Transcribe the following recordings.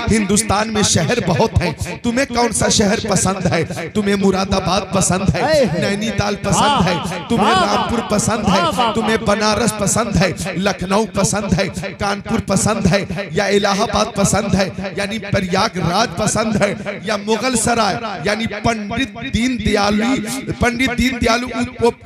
हिंदुस्तान में शहर बहुत हैं, तुम्हें कौन सा शहर पसंद है? तुम्हें मुरादाबाद पसंद है, नैनीताल पसंद है, तुम्हें रामपुर पसंद है, तुम्हें बनारस पसंद है, लखनऊ पसंद है, कानपुर पसंद है, या इलाहाबाद पसंद है, यानी प्रयागराज पसंद है, या मुगल सराय यानी पंडित दीनदयाल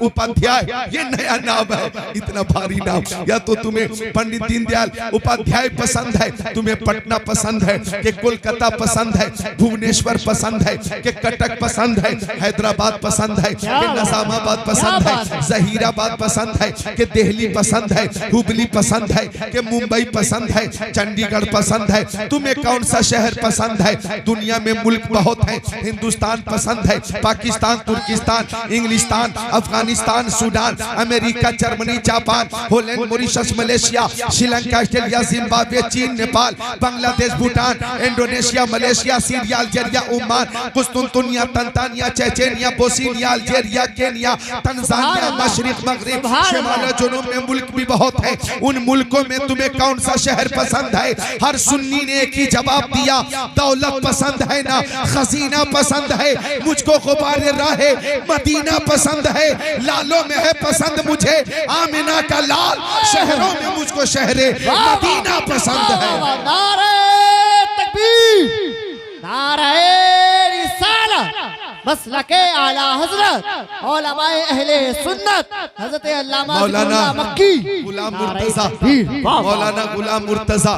उपाध्याय, ये नया नाम है, इतना भारी नाम। या तो तुम्हें पंडित दीनदयाल उपाध्याय पसंद है, तुम्हें पटना पसंद है कि कोलकाता पसंद है, भुवनेश्वर पसंद है कि कटक पसंद है, हैदराबाद पसंद है कि निजामाबाद पसंद है, जहीराबाद पसंद है कि दिल्ली पसंद है, हुबली पसंद है कि मुंबई पसंद है, चंडीगढ़ पसंद है, तुम्हें कौन सा शहर पसंद है? दुनिया में मुल्क बहुत है, हिंदुस्तान पसंद है, पाकिस्तान, तुर्किस्तान, इंग्लिस्तान, Afghanistan, Sudan, America, Germany, Japan, Holland, Mauritius, Malaysia, Sri Lanka, Australia, Zimbabwe, चीन, Nepal, Bangladesh, Bhutan, Indonesia, Malaysia, Syria, Algeria, Oman, कुस्तुनतुनिया, Tanzania, Chechnya, Bosnia, Algeria, Kenya, Tanzania, मशरिक, मगरिब, शिमाल, जुनूब में मुल्क भी बहुत है। उन मुल्कों में तुम्हें कौन सा शहर पसंद है? हर सुन्नी ने एक ही जवाब दिया, दौलत पसंद है ना खजीना पसंद है, मुझको गुबारे राहे मदीना पसंद है, लालों में है पसंद मुझे आमिना का लाल, शहरों में मुझको शहरे मदीना पसंद है। नारे तकबीर, नारे रिसालत, मसलके आला हजरत उलमाए अहले सुन्नत हजरत अल्लामा मौलाना मक्की गुलाम मुर्तजा, मौलाना गुलाम मुर्तजा,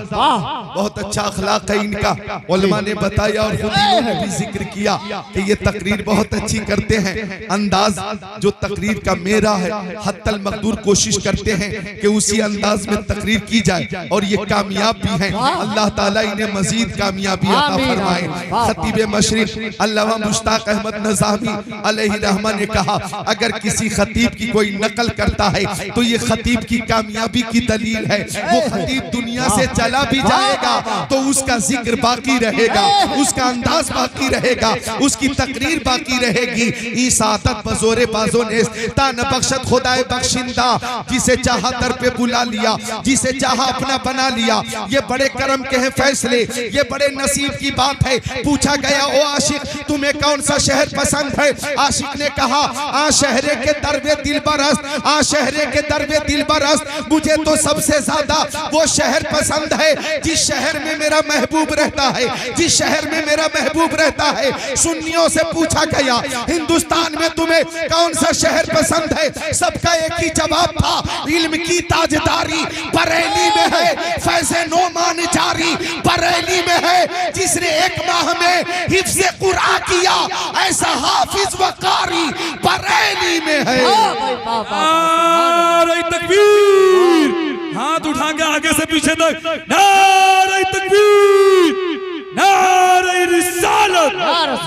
बहुत अच्छा अखलाक है इनका। उलमा ने बताया और खुद इन्होंने भी जिक्र किया कि ये तकरीर बहुत अच्छी करते हैं। अंदाज जो तकरीर का मेरा है, हत्तल मकदूर कोशिश करते हैं कि उसी अंदाज में तकरीर की जाए और ये कामयाब भी हैं। अल्लाह ताला इन्हें मजीद कामयाबी अता फरमाए। खतीब मशरिक अल्लामा मुश्ताक अहमद नज़ामी अलैहि रहमा ने कहा, अगर किसी खतीब की कोई नकल करता है तो ये खतीब की कामयाबी की दलील है। वो खतीब दुनिया से चला भी जाएगा तो उसका जिक्र बाकी रहेगा, उसका अंदाज बाकी रहेगा, उसकी तकरीर बाकी रहेगी। ईसादत बजोरे बाजो ने तान बख्शत खुदाए बख्शिंदा, जिसे चाहा दर पे बुला लिया, जिसे चाहा अपना बना लिया। ये बड़े करम के हैं फैसले, ये बड़े नसीब की बात है। पूछा गया, ओ आशिक तुम्हें कौन सा शहर पसंद है? आशिक ने कहा, आ शहरे के दरवे दिलबरस्त, आ शहरे के दरवे दिलबरस्त, मुझे तो सबसे ज्यादा वो शहर पसंद है जिस शहर में मेरा महबूब रहता है, जिस शहर में मेरा महबूब रहता है। सुन्नियों से पूछा गया, हिंदुस्तान में तुम्हें कौन सा शहर पसंद है? सबका एक ही जवाब था, इल्म की ताजदारी बरेली में है, फैज़े नोमान जारी बरेली में है। जिसने एक माह में हिफ्ज़े कुरान किया, ऐसा हाफिज व कारी बरेली में है। नारे तकबीर, हाथ उठा के आगे से पीछे तक, नारे तकबीर, नारे रिसालत,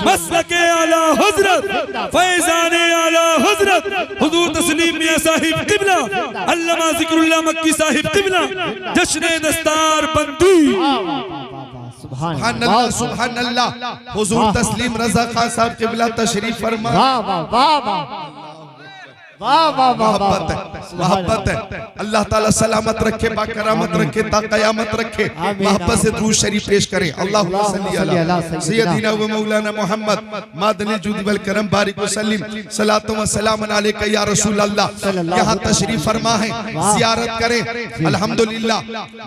मसलके आला हजरत, फैज़ाने आला हजरत हुजूर तस्लीम मियां साहिब क़िबला, अल्लामा ज़िक्रुल्लाह मक्की साहिब क़िबला, जश्न दस्तार बंदी। सुभान अल्लाह, सुभान अल्लाह। हुजूर तस्लीम रज़ा खान साहब क़िबला तशरीफ फरमा। मोहब्बत है, मोहब्बत है। अल्लाह ताला सलामत रखे, बाकरामत रखे, ता क़यामत रखे। मोहब्बत से दुरूद शरीफ पेश करें। अल्लाहुम्मा सल्ली अला सय्यदिना व मौलाना मोहम्मद मादनी जुद वल करम बारिक वसल्लिम सलातो व सलाम अलैका या रसूल अल्लाह। यहाँ तशरीफ फरमा है, ज़ियारत करें। अल्हम्दुलिल्लाह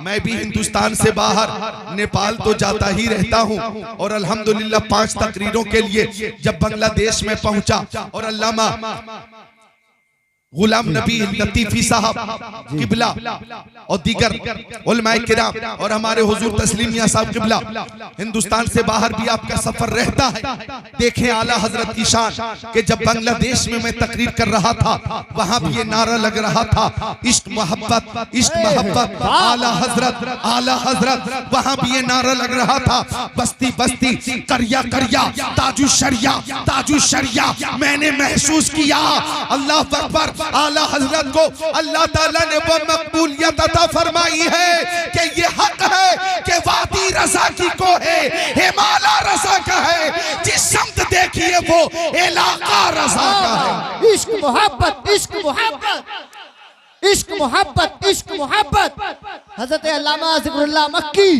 मैं भी हिंदुस्तान से बाहर नेपाल तो जाता ही रहता हूँ और अल्हम्दुलिल्लाह 5 तकरीरों के लिए जब बांग्लादेश में पहुंचा और अल्लामा गुलाम नबी लतीफी साहब क़िबला और दीगर उलमाए किराम और हमारे हुजूर तस्लीम मियां साहब क़िबला, हिंदुस्तान से बाहर भी आपका सफर रहता है। देखें आला हजरत की शान कि जब बांग्लादेश में मैं तकरीर कर रहा था वहां भी ये नारा लग रहा था, इश्क मोहब्बत, इश्क मोहब्बत, आला हजरत, आला हजरत। वहां भी ये नारा लग रहा था, बस्ती बस्ती करिया करिया ताजु शरिया, ताजु शरिया। मैंने महसूस किया अल्लाह अकबर, आला हजरत को अल्लाह ताला ने वो मकबूलियत अता फरमाई है कि ये हक है कि वादी रज़ा की को है, हिमालय रज़ा का है, जिस समत देखिए वो इलाका रज़ा का है। इश्क मोहब्बत, इश्क मोहब्बत, इश्क मोहब्बत, इश्क मोहब्बत। हजरत अल्लामा ज़िक्रुल्लाह मक्की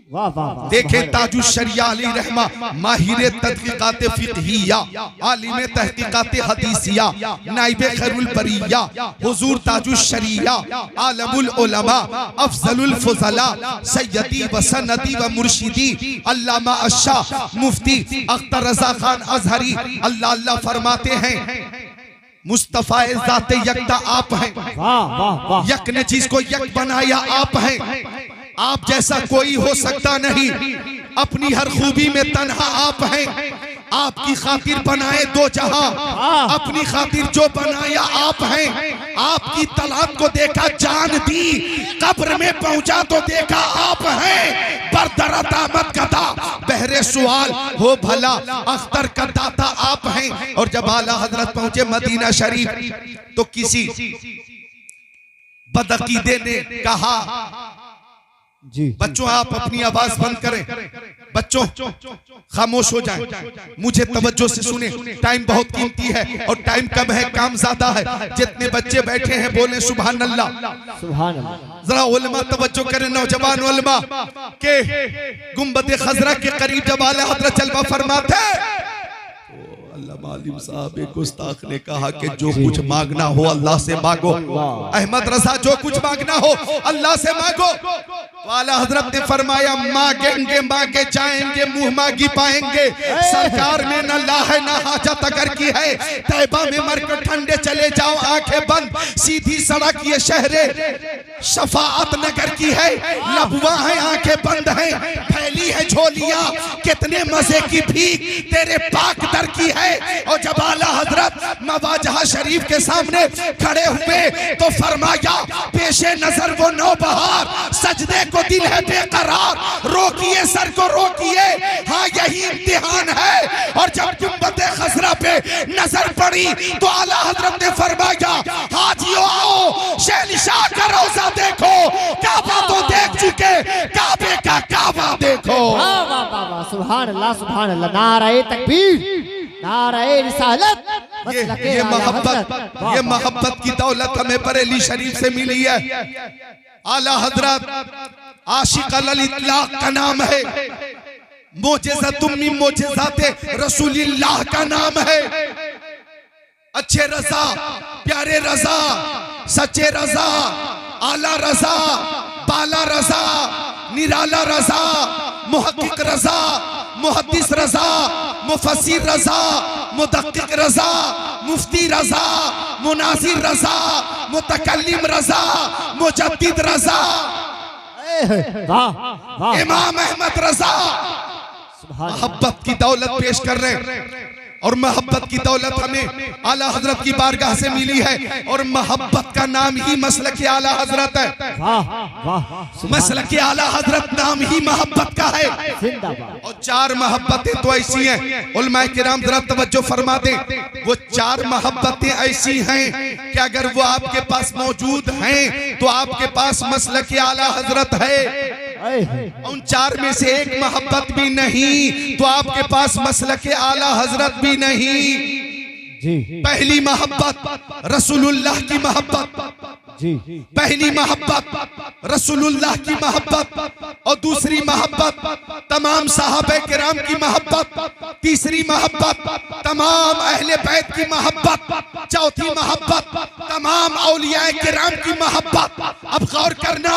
वाह वाह वाह। देखें ताजुश शरिया अली रहमा माहिर तहकीकात फिक़हिया आलिम तहकीकात हदीसिया नाइबे खैरुल बरिया हुजूर ताजुश शरिया आलमुल उलमा अफजलुल फुज़ला सय्यदी व सनदी व मुर्शिदी अल्लामा अशाह मुफ्ती अख्तर रज़ा खान अज़हरी अल्लाह अल्लाह फरमाते हैं मुस्तफा ज़ाते यकता आप हैं। वाह वाह वाह। यक ने जिसको यक बनाया आप हैं। आप जैसा कोई हो सकता नहीं। अपनी हर खूबी में तन्हा आप हैं। आपकी खातिर बनाए दो जहां, अपनी खातिर जो बनाया आप हैं। आपकी तलाब को देखा जान दी, कब्र में पहुंचा तो देखा आप हैं। बरदरत आमद कदा बहरे सुआल हो भला अख्तर का दाता आप हैं। और जब आला हजरत पहुंचे मदीना शरीफ तो किसी बदअकीदे ने कहा, जी बच्चों आप अपनी आवाज बंद करें, बच्चों खामोश हो जाएं, मुझे तवज्जो से सुने, टाइम बहुत कीमती है और टाइम कम है, काम ज्यादा है। जितने बच्चे बैठे हैं बोले सुभान अल्लाह। सुभान अल्लाह। जरा उलमा तवज्जो करें, नौजवान उलमा के गुंबद खजरा के करीब जब आला हजरत जलवा फरमाते अल्लाह मालिम साहब एक गुस्ताख ने कहा कि जो कुछ मांगना हो अल्लाह से मांगो। अहमद रजा जो कुछ मांगना हो अल्लाह से मांगो। तो आला हजरत ने फरमाया मांगेंगे मांगे जाएंगे मुंह मांगी पाएंगे। सरकार ने न ला है न हाजत अगर की है। तैबा में मरकर ठंडे चले जाओ आंखें बंद, सीधी सड़क ये शहरे शफाअत नगर की है। लबवा है आंखें बंद है, फैली है झोलियां कितने मजे की भीख तेरे पाक दर की है। और जब आला हजरत मवाजहा शरीफ के सामने खड़े हुए तो फरमाया पेशे नजर वो नौबहार, सजदे को दिल है बेकरार, रोकिए सर को रोकिए, हाँ यही इम्तिहान है। और जब गुंबद खजरा पे नजर पड़ी तो आला हजरत ने फरमाया हाजियों आओ शहंशाह का रोजा देखो, काबा तो देख चुके, काबे का काबा देखो। वाह वाह वाह वाह। सुभान अल्लाह सुभान अल्लाह। नारे तकबीर नारे रिसालत। ये मोहब्बत की दौलत हमें बरेली शरीफ से मिली है। आला हजरत आशिक अल इतलाक का नाम है, मोजेज़तुम मिन मोजेज़ाते रसूलिल्लाह का नाम है। अच्छे रजा, प्यारे रजा, सच्चे रजा, आला रजा, बाला रजा, निराला रजा, मुहक्किक रजा, मुहद्दिस रजा, मुफस्सिर रजा, मुदक्किक रजा, मुफ्ती रजा, मुनाजिर रजा, मुतकल्लिम रजा, मुजद्दिद रजा, वाह वाह। इमाम अहमद रजा। मोहब्बत की दौलत पेश कर रहे हैं और मोहब्बत की दौलत हमें आला हजरत की बारगाह से मिली है। और मोहब्बत का नाम ही मसलक आला हजरत है। वाह वाह। मसलक आला हजरत नाम ही मोहब्बत का है। जिंदाबाद। और चार मोहब्बतें तो ऐसी हैं, उलमाए किराम जरा तवज्जो फरमा दें। वो चार मोहब्बतें ऐसी हैं कि अगर वो आपके पास मौजूद हैं तो आपके पास मसलक आला हजरत है। उन चार में से एक मोहब्बत भी नहीं तो आपके पास मसलक आला हजरत भी नहीं। जी पहली मोहब्बत रसूलुल्लाह की मोहब्बत, जी पहली मोहब्बत रसूलुल्लाह की मोहब्बत और दूसरी मोहब्बत तमाम साहबे किराम की मोहब्बत, तीसरी मोहब्बत तमाम अहले बैत की मोहब्बत, चौथी मोहब्बत तमाम औलियाए किराम की मोहब्बत। अब गौर करना,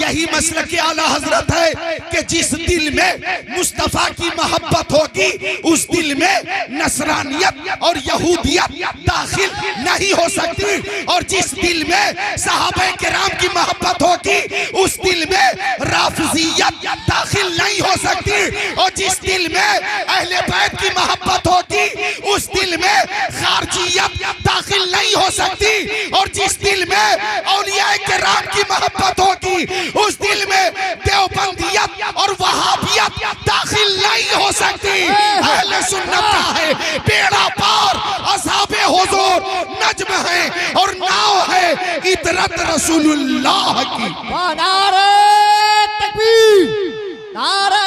यही मसलक आला हजरत है कि जिस दिल में मुस्तफा की मोहब्बत होगी उस दिल में नसरानियत और यहूदियत दाखिल नहीं हो सकती। और जिस दिल में साहबे किराम की मोहब्बत होगी उस दिल में राफिजियत दाखिल नहीं हो सकती। और जिस दिल में अहले बैत की मोहब्बत होगी उस दिल में खारजियत दाखिल नहीं हो सकती। और जिस दिल में औलियाए किराम की मोहब्बत होगी उस दिल में देवबंदियत और वहाबियत दाखिल नहीं हो सकती। अहले सुन्नत का है बेड़ा पार, असहाबे हुजूर नज्म है और नाव है इतरत रसूलुल्लाह की। नारे तकबीर नारे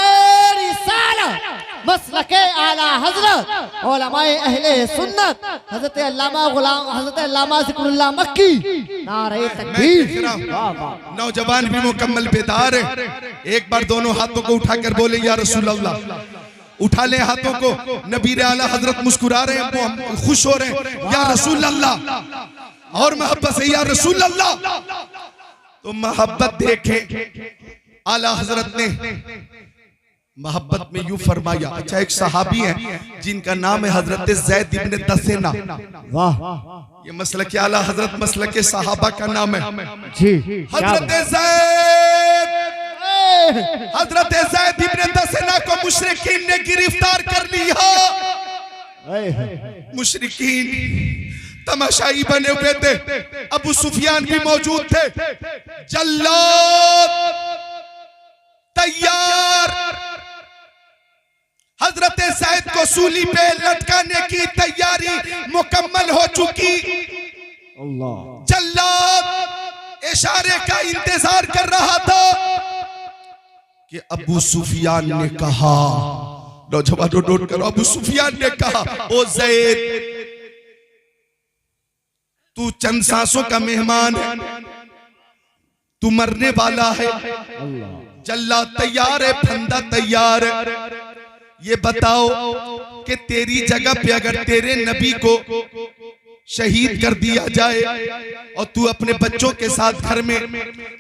रिसालत मसलके आला हजरत उलमाए अहले सुन्नत हजरत अल्लामा गुलाम हजरत अल्लामा ज़िक्रुल्लाह मक्की नारे तकबीर। वाह वाह। नौजवान भी मुकम्मल बेदार है। एक बार दोनों हाथों को उठाकर बोले या रसूल अल्लाह। उठा ले हाथों को। नबी आला हजरत मुस्कुरा रहे हैं, खुश हो रहे हैं, या रसूल अल्लाह। और मोहब्बत से या रसूल अल्लाह। तो मोहब्बत देखे आला हजरत ने मोहब्बत में यूं फरमाया। अच्छा, एक सहाबी है जिनका नाम है हजरत ज़ैद इब्न दसेना। वाह। ये मसलक आला हजरत मसलक सहाबा का नाम है जी। हजरत ज़ैद इब्न दसेना को मुशरिकीन ने गिरफ्तार कर लिया। मुशरिकीन तमाशाई बने हुए थे। अबू सुफियान भी मौजूद थे। जल्लाद तैयार, हजरत ज़ैद को सूली पे लटकाने की तैयारी मुकम्मल हो चुकी। जल्लाद इशारे का इंतजार कर रहा था कि अबू सुफियान ने कहा, नौजवानों नोट करो, अबू सुफियान ने कहा, ओ ज़ैद तू चंद सांसों का मेहमान है, तू मरने वाला है। जल्लाद तैयार है, फंदा तैयार है। ये बताओ कि तेरी जगह पे अगर तेरे नबी को शहीद कर दिया जाए और तू अपने बच्चों के साथ घर में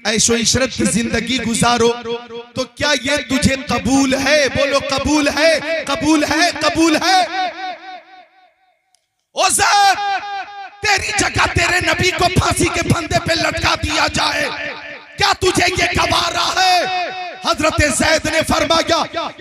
ऐशो इशरत की जिंदगी गुजारो, तो क्या ये तुझे कबूल है? बोलो कबूल है, कबूल है, कबूल है। ओ ज़ैद, तेरी जगह तेरे नबी को फांसी के फंदे पे लटका दिया जाए, क्या तुझे ये गवारा है? हजरत ज़ैद ने फरमाया,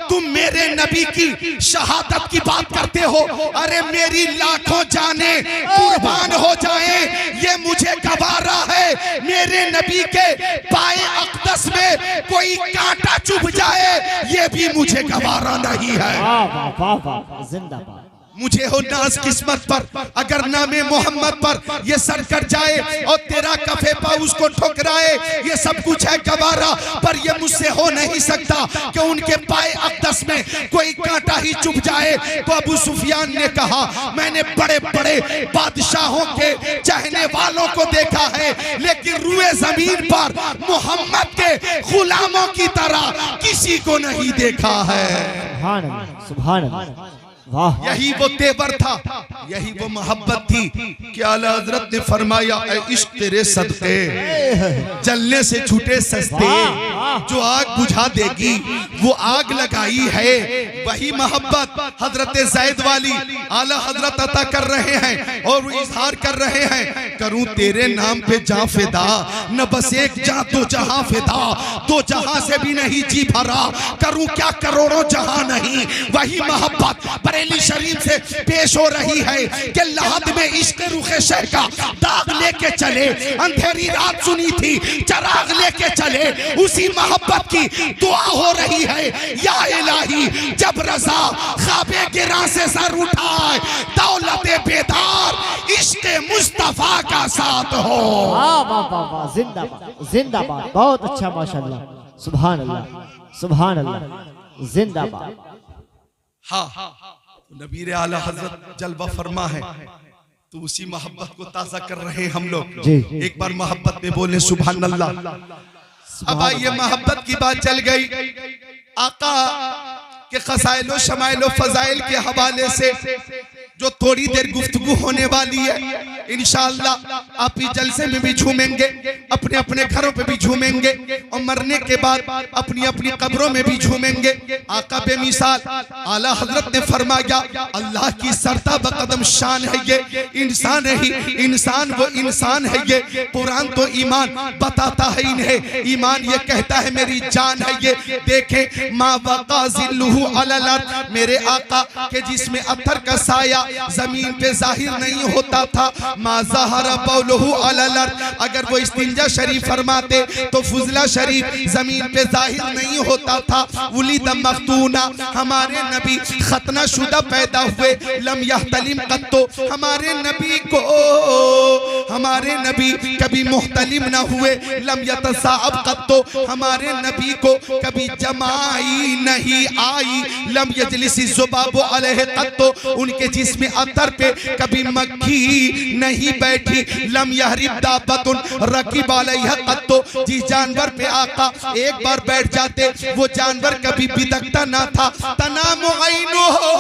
तुम मेरे नबी की शहादत की बात करते हो, अरे मेरी लाखों जाने कुर्बान हो जाए, ये मुझे गवारा है। मेरे नबी के पाए अक़दस में कोई कांटा चुभ जाए, ये भी मुझे गवारा नहीं है। जिंदाबाद। मुझे हो नाज किस्मत पर अगर नामे मोहम्मद पर ये सर कट जाए और तेरा कफे पा उसको ठुकराए, ये सब कुछ है गवारा, पर ये मुझसे हो नहीं सकता कि उनके पाए अक़दस में कोई कांटा ही चुभ जाए। तो अबू सुफियान ने कहा, मैंने बड़े बड़े बादशाहों के चाहने वालों को देखा है, लेकिन रुए जमीन पर मोहम्मद के गुलामों की तरह किसी को नहीं देखा है। सुभान अल्लाह। वाह। यही वो तेवर था, यही वो मोहब्बत थी कि आला हजरत ने फरमाया, ऐ इश्क तेरे सदके जलने से छूटे सस्ते, जो आग बुझा देगी वो आग लगाई है। वही मोहब्बत हजरत ज़ैद वाली आला हजरत अता कर रहे हैं और वो इजहार कर रहे हैं, करूं तेरे नाम पे जां फिदा, न बस एक जां दो जहां फिदा, दो जहां से भी नहीं जी भरा, करूं क्या करोड़ों जहां नहीं। वही मोहब्बत बरेली शरीफ से पेश हो रही है कि लहद में इश्क रुखे शह का दाग लेके चले, अंधेरी रात सुनी थी चराग लेके चले, उसी मोहब्बत की दुआ हो रही है, या इलाही जब रज़ा ख्वाबे गिरा से सर उठाए, दौलते बेदार इश्क मुस्तफा का साथ हो। वाह वाह वाह वाह, जिंदाबाद जिंदाबाद, बहुत अच्छा, माशाल्लाह, सुभान अल्लाह, सुभान अल्लाह, जिंदाबाद। हाँ, नबी आला हजरत जलवा फरमा है, तो उसी मोहब्बत को ताज़ा कर रहे हैं हम लोग। एक बार मोहब्बत में बोले सुभान अल्लाह। अब आइए, मोहब्बत की बात चल गई, आका के क़साइलो शमाइलो फ़ज़ाइल के हवाले से जो थोड़ी देर गुफ्तगू होने वाली है, इंशाअल्लाह आप ही जलसे में भी झूमेंगे, अपने अपने घरों पे भी झूमेंगे और मरने के बाद अपनी अपनी कब्रों में भी झूमेंगे। आका बेमिसाल आला हजरत ने फरमाया, अल्लाह की सरता बकदम शान है ये इंसान ही इंसान, वो इंसान है ये। कुरान तो ईमान बताता है इन्हें, ईमान ये कहता है मेरी जान है ये। देखें मा वक़ा ज़िल्लुहु अलल अर्द, मेरे आका के जिसमें अत्थर का साया जमीन पे जाहिर नहीं होता था, मा ज़हरा बौलुहु अलल अर्द, अगर वो इस्तिंजा शरीफ फरमाते तो फुजला शरीफ जमीन पे जाहिर नहीं होता था। वुलिद मख्तूना, हमारे नबी खतना शुदा पैदा हुए। लम यहतलिम कत्तो, हमारे नबी को, हमारे नबी कभी मुहतलिम ना हुए। लम यतसाअब कत्तो, हमारे नबी को कभी जमाई नहीं आई। लम यजलिसी ज़ुबाबु अलैहि कत्तो, उनके जिस्म अतर पे कभी मक्खी नहीं बैठी। लम यहरिब दाबतुन रकीब अलैहा कत्तो, जिस जानवर पे आका एक बार बैठ जाते वो जानवर कभी बिदकता ना था। तनामु ऐनुहु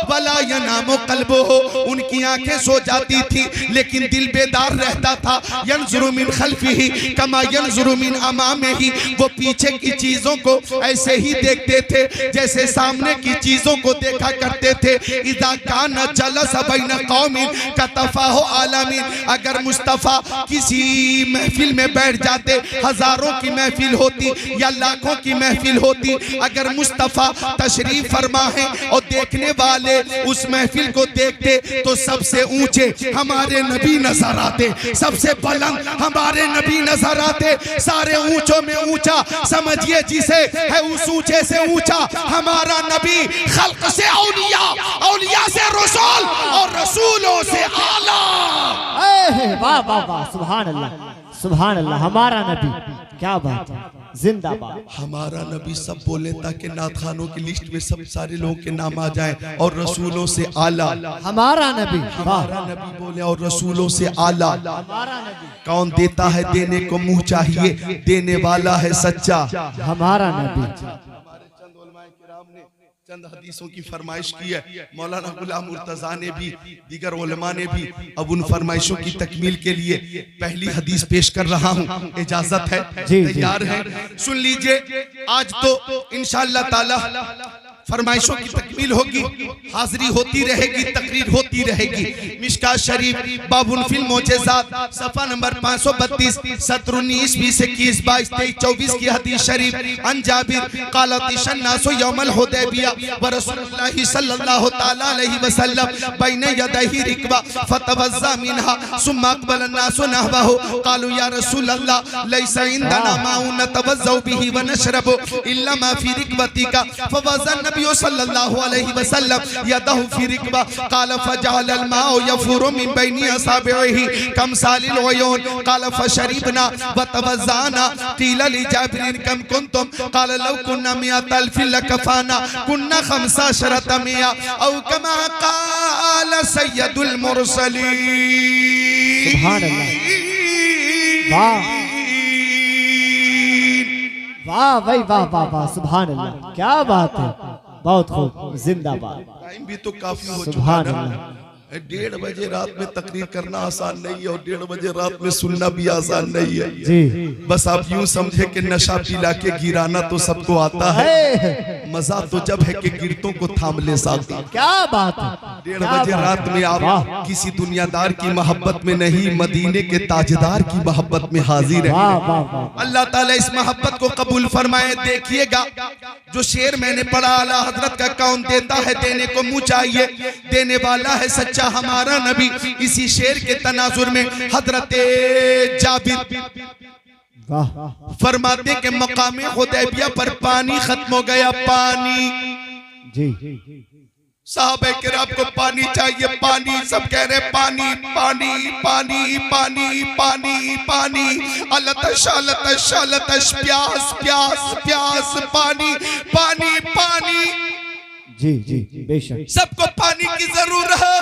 वला यनामु क़ल्बुहु, उनकी आंखें सो जाती थी लेकिन दिल बेदार रहता था। यंज़ुरु मिन खल्फिही कमा यंज़ुरु मिन अमामिही, वो पीछे की चीजों को ऐसे ही देखते थे जैसे सामने की चीजों को देखा करते थे। इज़ा काना जलस बैन कौमिन कतफ़ाहु आलमीन, अगर मुस्तफ़ा किसी महफिल में बैठ जाते, हजारों की महफिल होती या लाखों की महफिल होती, अगर मुस्तफ़ा तशरीफ फरमा है और देखने वाले उस महफिल को देखते तो सबसे ऊंचे हमारे नबी नजर आते, सबसे बुलंद हमारे नबी नजर आते। सारे ऊंचों में ऊंचा समझिए जिसे है उस ऊंचे से ऊंचा हमारा नबी। खल्क से औलिया, औलिया से रसूल और रसूलों से आला। वाह वाह वाह, सुभान अल्लाह सुभान अल्लाह। हमारा नबी, क्या बात है, जिंदाबाद। हमारा नबी सब बोले ताकि नात खानों की लिस्ट में सब सारे लोगों के नाम आ जाएं, और रसूलों से आला। हमारा नबी, हमारा नबी बोले और रसूलों से आला। हमारा नबी, कौन देता है देने को मुंह चाहिए, देने वाला है सच्चा। हमारा नबी। हमारे चंद उलमाए किराम ने चंद हदीसों की फरमाइश की है। मौलाना गुलाम मुर्तजा ने भी, दीगर उलमा ने भी। अब उन फरमाइशों की तकमील के लिए पहली हदीस पेश कर रहा हूँ, इजाजत है? तैयार है? सुन लीजिए। आज तो इंशाअल्लाह ताला फरमाइशों की तकमील होगी, हाजिरी होती रहेगी, तकरीर होती रहेगी। मिशकात शरीफ बाबुल फिल मोजेज़ात सफा नंबर 532 सत्र 19 20 21 22 23 24 की हदीस शरीफ। अन जाबिर क़ाल तिशन्नासु यौमल हुदैबिया व रसूलुल्लाह सल्लल्लाहु तआला अलैहि वसल्लम बैन यदैहि रिकबा फतवज़्ज़ा मिनहा सुम्मा अक़बल अन्नासु नहवहु क़ालू या रसूलल्लाह लैसा इंदना माउन नतवज़्ज़उ बिही व नशरबु इल्ला मा फी रिकबतिका फवज़्ज़ा नबी सल्लल्लाहु अलैहि वसल्लम यदहु फी रिकबा क़ाल फजअल अलमाउ यफुरु मिन बैनि असाबिही कमसालिल उयून क़ाल फशरिबना व तवज़्ज़ाना क़ील लि जाबिर कम कुंतुम क़ाल लौ कुन्ना मिअत अल्फ लकफाना कुन्ना 15 मिया औ कमा क़ाल सय्यदुल मुरसलीन। सुभान अल्लाह, वाह वाह भाई, वाह वाह वाह, सुभान अल्लाह, क्या बात है, बहुत खूब, जिंदाबाद। टाइम भी तो काफी हो चुका सुभान है। अल्लाह। 1:30 बजे रात में तकरीर करना आसान नहीं है और 1:30 बजे रात में सुनना भी आसान नहीं है जी। बस आप यूं समझे कि नशा पिला के गिराना तो सबको आता है, मजा तो जब है कि गिरतों को थाम ले साथी। क्या बात है, 1:30 बजे रात में आप किसी दुनियादार की मोहब्बत में नहीं, मदीने के ताजदार की मोहब्बत में हाजिर है। वाह वाह वाह, अल्लाह ताला इस मोहब्बत को कबूल फरमाए। देखिएगा जो शेर मैंने पढ़ा, आला हजरत का कौन देता है देने को मुंह चाहिए, देने वाला है सच्चा हमारा नबी। इसी शेर के तनाजुर में हजरत जाबिर वाह फरमाते के मकामे हुदैबिया पर पानी खत्म हो गया। पानी, जी, साहबे किराम को पानी चाहिए, पानी, सब कह रहे पानी पानी पानी पानी पानी पानी, अलतश अलतश अलतश, प्यास प्यास प्यास, पानी पानी पानी, जी जी, बेशक, सबको पानी की जरूरत है,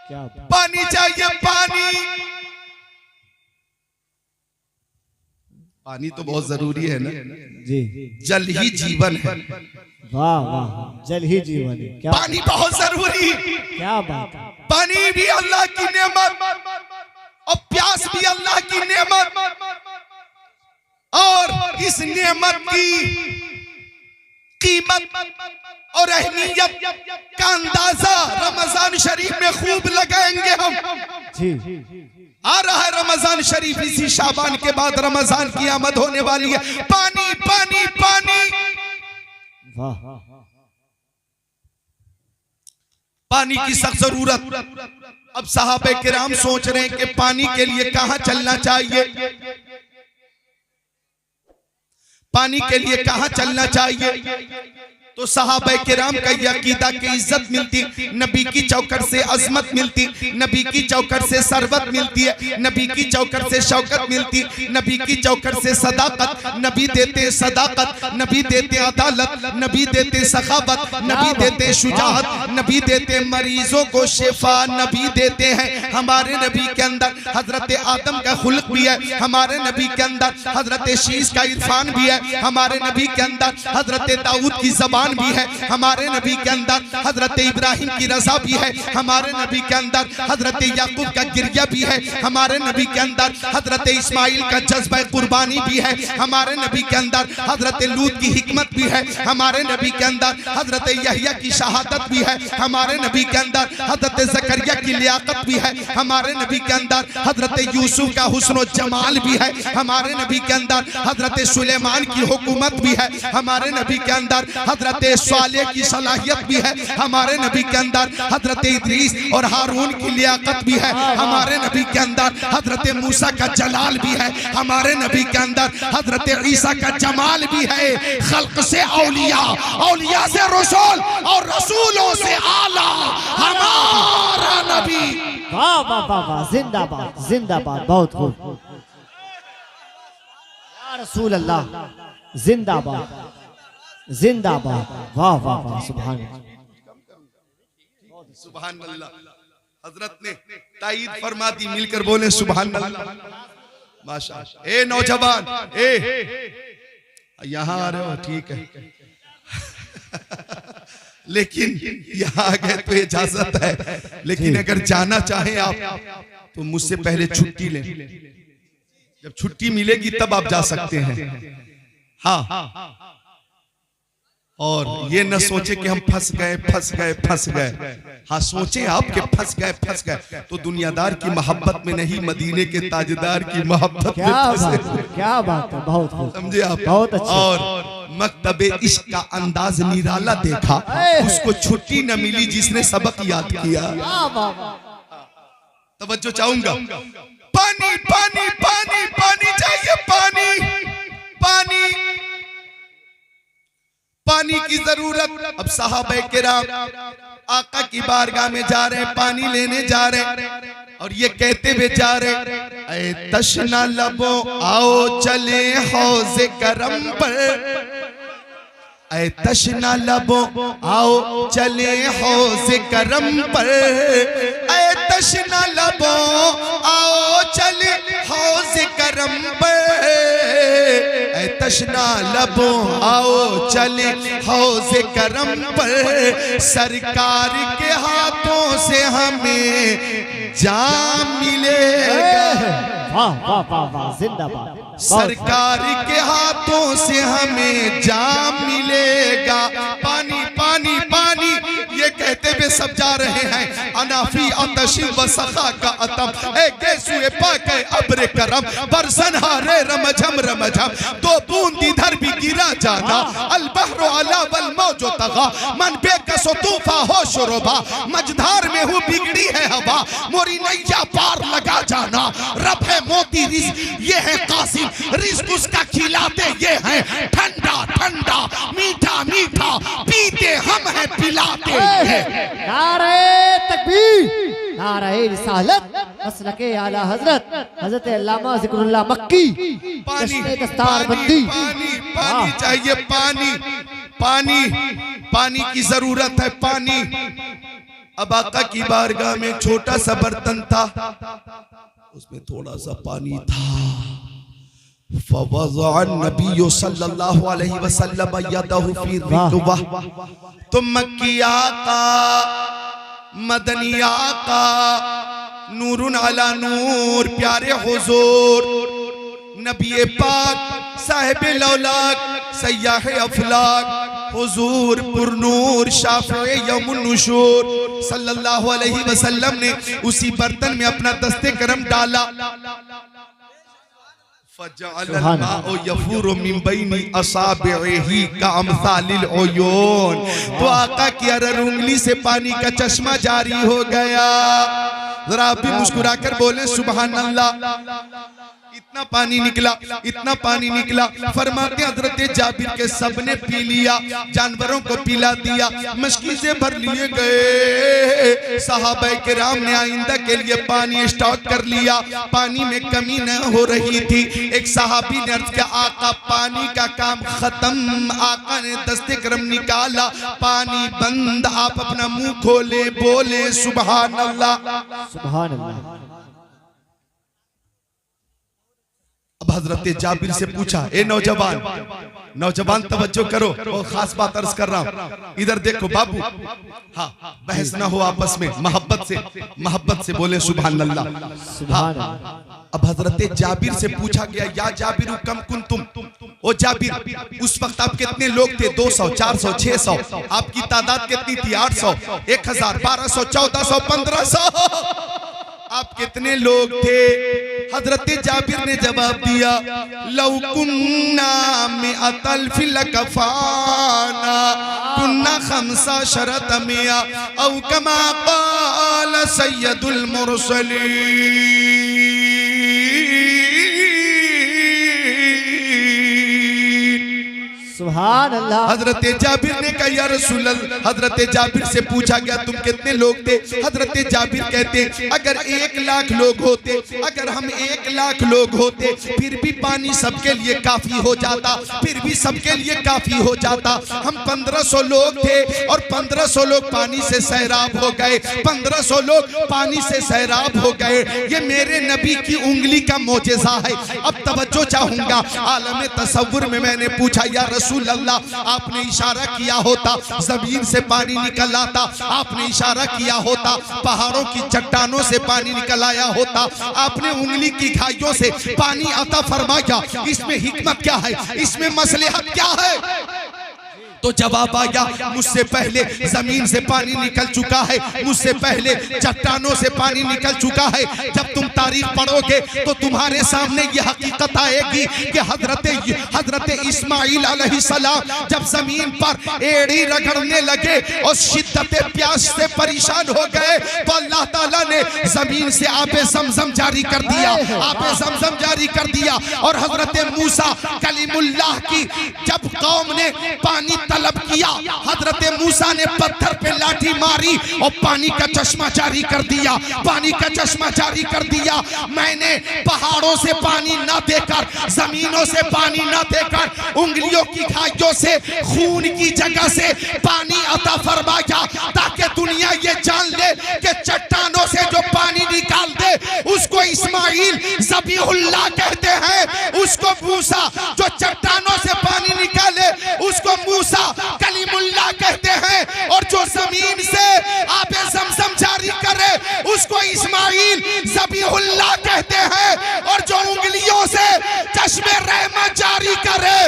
क्या बात, पानी चाहिए, पानी। पानी तो बहुत जरूरी है ना, जी, जल ही जीवन है, वाह वाह, जल ही जीवन है, क्या पानी बहुत जरूरी, क्या बात है, पानी भी अल्लाह की नेमत और प्यास भी अल्लाह की नेमत, और इस नेमत की कीमत और अहमियत का अंदाजा रमजान शरीफ में खूब लगाएंगे हम। जी, आ रहा है रमजान शरीफ, इसी शाबान के बाद रमजान की आमद होने वाली है। पानी पानी पानी, वाह, पानी की सख्त जरूरत। अब सहाबे किराम सोच रहे हैं कि पानी के लिए कहां चलना चाहिए, पानी के लिए कहां चलना चाहिए। तो सहाबा किराम का ये अकीदा की इज्जत मिलती, नबी की चौकट से अजमत मिलती, नबी की चौकट से सरबत मिलती है, नबी की चौकट से शौकत मिलती, नबी की चौकट से सदाकत, नबी देते सदाकत, नबी देते अदालत, नबी देते सखावत, नबी देते शुजाअत, नबी देते मरीजों को शिफा, नबी देते हैं। हमारे नबी के अंदर हजरत आदम का खुल्क भी है, हमारे नबी के अंदर हजरत शीश का इरफान भी है, हमारे नबी के अंदर हजरत दाऊद की जबान भी है, हमारे नबी के अंदर हजरत इब्राहिम की रजा भी है, हमारे नबी के अंदर हजरत याकूब का गिरिया भी है, हमारे नबी के अंदर हजरत इस्माइल का जज्बा कुर्बानी भी है, हमारे नबी के अंदर हजरत लूत की हिकमत भी है, हमारे नबी के अंदर हजरत यहया की शहादत भी है, हमारे नबी के अंदर हजरत जकरिया की लियाकत भी है, हमारे नबी के अंदर हजरत यूसुफ का हुस्न और जमाल भी है, हमारे नबी के अंदर हजरत सुलेमान की हुकूमत भी है, हमारे नबी के अंदर हजरत स्वाले की सलाहियत भी है, हमारे नबी के अंदर हजरत इदरीस और हारून की लियाकत भी है, हमारे नबी के अंदर हजरत मूसा का जलाल भी है, हमारे नबी के अंदर हजरत ईसा का जमाल भी है। खल्क से औलिया, औलिया से रसूल और रसूलों से आला हमारा नबी। वाह वाह वाह वाह, जिंदाबाद जिंदाबाद, बहुत खूब या रसूल अल्लाह, जिंदाबाद जिंदाबाद, वाह वाह वाह, सुभान सुभान अल्लाह। हजरत ने ताईद फरमा दी, मिलकर बोले सुभान अल्लाह। माशाअल्लाह। ए नौजवान, यहाँ आ रहे हो, ठीक है लेकिन यहाँ आ गए तो इजाजत है, लेकिन अगर जाना चाहें आप तो मुझसे पहले छुट्टी लें, जब छुट्टी मिलेगी तब आप जा सकते हैं। हाँ, और ये न सोचे कि हम फंस गए फंस गए फंस गए। हाँ, सोचे आप कि फंस गए तो दुनियादार की मोहब्बत में नहीं, मदीने के ताजदार की मोहब्बत में फंसे। क्या बात है, बहुत समझे आप, बहुत अच्छा। और मकतबे इश्क का अंदाज निराला देखा, उसको छुट्टी न मिली जिसने सबक याद किया। तवज्जो चाहूंगा, पानी पानी पानी पानी चाहिए, पानी पानी पानी की जरूरत। अब साहबे किराम आका की बारगाह में जा रहे हैं, पानी लेने जा रहे हैं, और ये कहते हुए जा रहे, ऐ तशना लबो आओ चले हौज़े करम पर, ऐ तशना लबो आओ चले हौज़े करम पर, ऐ तशना लबो आओ चले हौज़े करम पर, ऐ तशना लबो आओ चले हौज़े करम पर, सरकार के हाथों से हमें जाम मिलेगा। वाह वाह वाह वाह, जिंदाबाद। सरकार के हाथों से हमें जाम मिलेगा। पानी पानी पानी, ये कहते हुए सब जा रहे हैं। अनाफी अतशी व सखा का अतम, ए गेसुए पाके अब्र करम, बरसन हारे रमझम रमझम, दो बूंद इधर भी गिरा जाना, अल बहरो अला वल मौजो तगा, मन बेकसो तूफा हो शुरुबा, मझधार में हूँ बिगड़ी है हवा, मोरी नैया पार लगा जाना, रब है मोती रिज़्क़ ये है कासिम, रिज़्क़ उसका खिलाते ये हैं ठंडा ठंडा मीठा मीठा, पीते हम हैं पिलाते ये। नारे तकबीर, नारे रिसालत, मसलके आला हजरत हजरत अल्लामा ज़िक्रुल्लाह मक्की। पानी दस्तार पानी बंदी, पानी पानी चाहिए, पानी पानी पानी की जरूरत है, पानी। अब आका की बारगाह में एक छोटा सा बर्तन था, उसमें थोड़ा सा पानी था। फवज़अन नबी सल्लल्लाहु अलैहि वसल्लम यदहु फी रिकवा, तो मक्की आका मदनी आका नूरुन अला नूर, प्यारे हुजूर नबी पाक साहिब लौलाक सय्याह अफलाक हुजूर पुरनूर शाफ़े यौमुन नुशूर सल्लल्लाहु अलैहि वसल्लम ने उसी बर्तन में अपना दस्ते करम डाला। फजअल माउ यफूरु मिन बैनी असाबिही कामसालिल उयून। तो आका की अरर उंगली से पानी का चश्मा जारी हो गया। जरा आप भी मुस्कुराकर बोले सुभान अल्लाह। इतना पानी निकला, इतना पानी निकला। फरमाते हजरत जाबिर के सबने पी लिया, जानवरों को पिला दिया, मशकीज़े भर लिए गए। सहाबा किराम ने आइंदा के लिए पानी स्टॉक कर लिया, पानी में कमी न हो रही थी। एक सहाबी ने अर्ज किया आका पानी का काम खत्म। आका ने दस्ते करम निकाला, पानी बंद। आप अपना मुंह खोले, बोले सुभान अल्लाह, सुभान अल्लाह। अब हजरत जाबिर से पूछा, ए नौजवान, नौजवान तवज्जो करो, बहुत खास बात अर्ज कर रहा हूं, इधर देखो बाबू। हाँ, बहस ना हो आपस में, मोहब्बत से बोले सुभान अल्लाह। हाँ, अब हजरत जाबिर से पूछा गया, या जाबिर कम कुन तुम, ओ जाबिर उस वक्त आप कितने लोग थे? 200, 400, 600? आपकी तादाद कितनी थी? 800, 1000, 1200, 1400, 1500? आप कितने लोग थे? हजरत जाबिर ने जवाब दिया, लौ कुन्ना मिअतल फिल कफाना कुन्ना खमसा शरत मिया औ कमा क़ाल सय्यदुल मुरसलीन। सुभान अल्लाह। हजरत जाबिर ने कहा या रसूल अल्लाह। हजरत जाबिर से पूछा गया तुम कितने लोग थे? हजरत जाबिर कहते अगर 1 लाख लोग होते, अगर हम 1 लाख लोग होते फिर भी पानी सबके लिए काफी हो जाता, फिर भी सबके लिए काफी हो जाता। हम 1500 लोग थे और 1500 लोग पानी से सैराब हो गए, 1500 लोग पानी से सैराब हो गए। ये मेरे नबी की उंगली का मोजेज़ा है। अब तवज्जो चाहूंगा, आलम तसव्वुर में मैंने पूछा या रसूल अल्लाह, आपने इशारा किया होता जमीन से पानी निकल आता, आपने इशारा किया होता पहाड़ों की चट्टानों से पानी निकल आया होता, आपने उंगली की खाइयों से पानी अता फरमाया, इसमें हिकमत क्या है? इसमें मसलहत क्या है? तो जवाब आया, मुझसे पहले जमीन से पानी निकल चुका है, मुझसे पहले चट्टानों से पानी निकल चुका है। जब तुम तारीख पढ़ोगे तो तुम्हारे सामने यह हकीकत आएगी कि हजरत इस्माइल अलैहिस्सलाम जब जमीन पर एड़ी रगड़ने लगे और शिद्दत प्यास से परेशान हो गए तो अल्लाह ताला ने जमीन से आबे ज़मज़म जारी कर दिया, आबे ज़मज़म जारी कर दिया। और हजरत मूसा कलीमुल्लाह की जब कौम ने पानी तलब किया, हजरत मूसा ने पत्थर पे लाठी मारी और पानी का चश्मा जारी कर दिया, पानी का चश्मा जारी कर दिया। मैंने पहाड़ों से पानी न देकर, जमीनों से पानी न देकर, उंगलियों की खाइयों से खून की जगह से पानी अता फरमाया ताकि दुनिया ये जान ले कि चट्टानों से जो पानी निकाल दे उसको इस्माइल ज़बीहुल्लाह कहते हैं, उसको मूसा जो चट्टानों से पानी निकाले उसको मूसा कलीमुल्लाह कहते हैं, और जो जमीन से आबे ज़मज़म जारी करे उसको इस्माइल ज़बीहुल्लाह कहते हैं, और जो उंगलियों से चश्मे रहमत जारी करे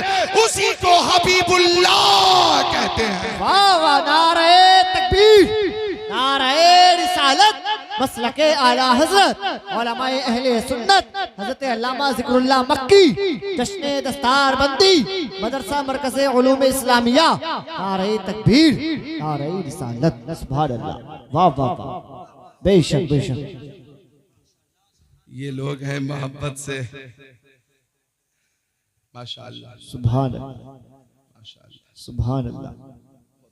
उसी को हबीबुल्लाह कहते हैं। वाह वाह, नारे तकबीर, नारे रिसालत, मसलके आला हजरत उलमाए अहले सुन्नत हजरत अल्लामा ज़िक्रुल्लाह मक्की, जश्ने दस्तार बंदी मदरसा मरकज़े उलूम इस्लामिया। नारे तकबीर, नारे रिसालत, सुभान अल्लाह, वाह वाह वाह, बेशक बेशक। ये लोग हैं मोहब्बत से, माशाअल्लाह, सुभान अल्लाह, माशाअल्लाह, सुभान अल्लाह।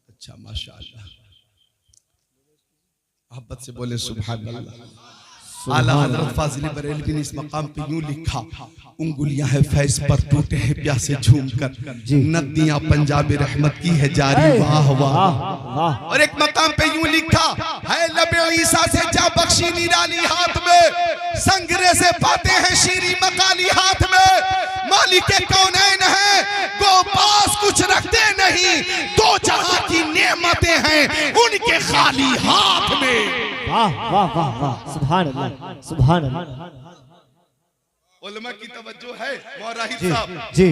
अच्छा, माशाअल्लाह, मोहब्बत से बोले सुभान अल्लाह। आला हजरत फाजिल बरेलवी ने इस मकाम पे यूं लिखा, उंगलियां है फैज पर टूटे हैं प्यासे झूम कर, नदियां पंजाब रहमत की है जारी, वाह वाह। और एक मकाम पे यूं लिखा है, लबे ईसा से जा बख्शी निराली हाथ में, संगरे से पाते हैं शीरी मकाली हाथ में, मालिके कौनैन है गो पास कुछ रखते नहीं, दो जहां की नेमतें हैं उनके खाली हाथ में। वाह वाह वाह वाह, सुभान अल्लाह, सुभान अल्लाह। उलमा की तवज्जो है मौराही साहब। जी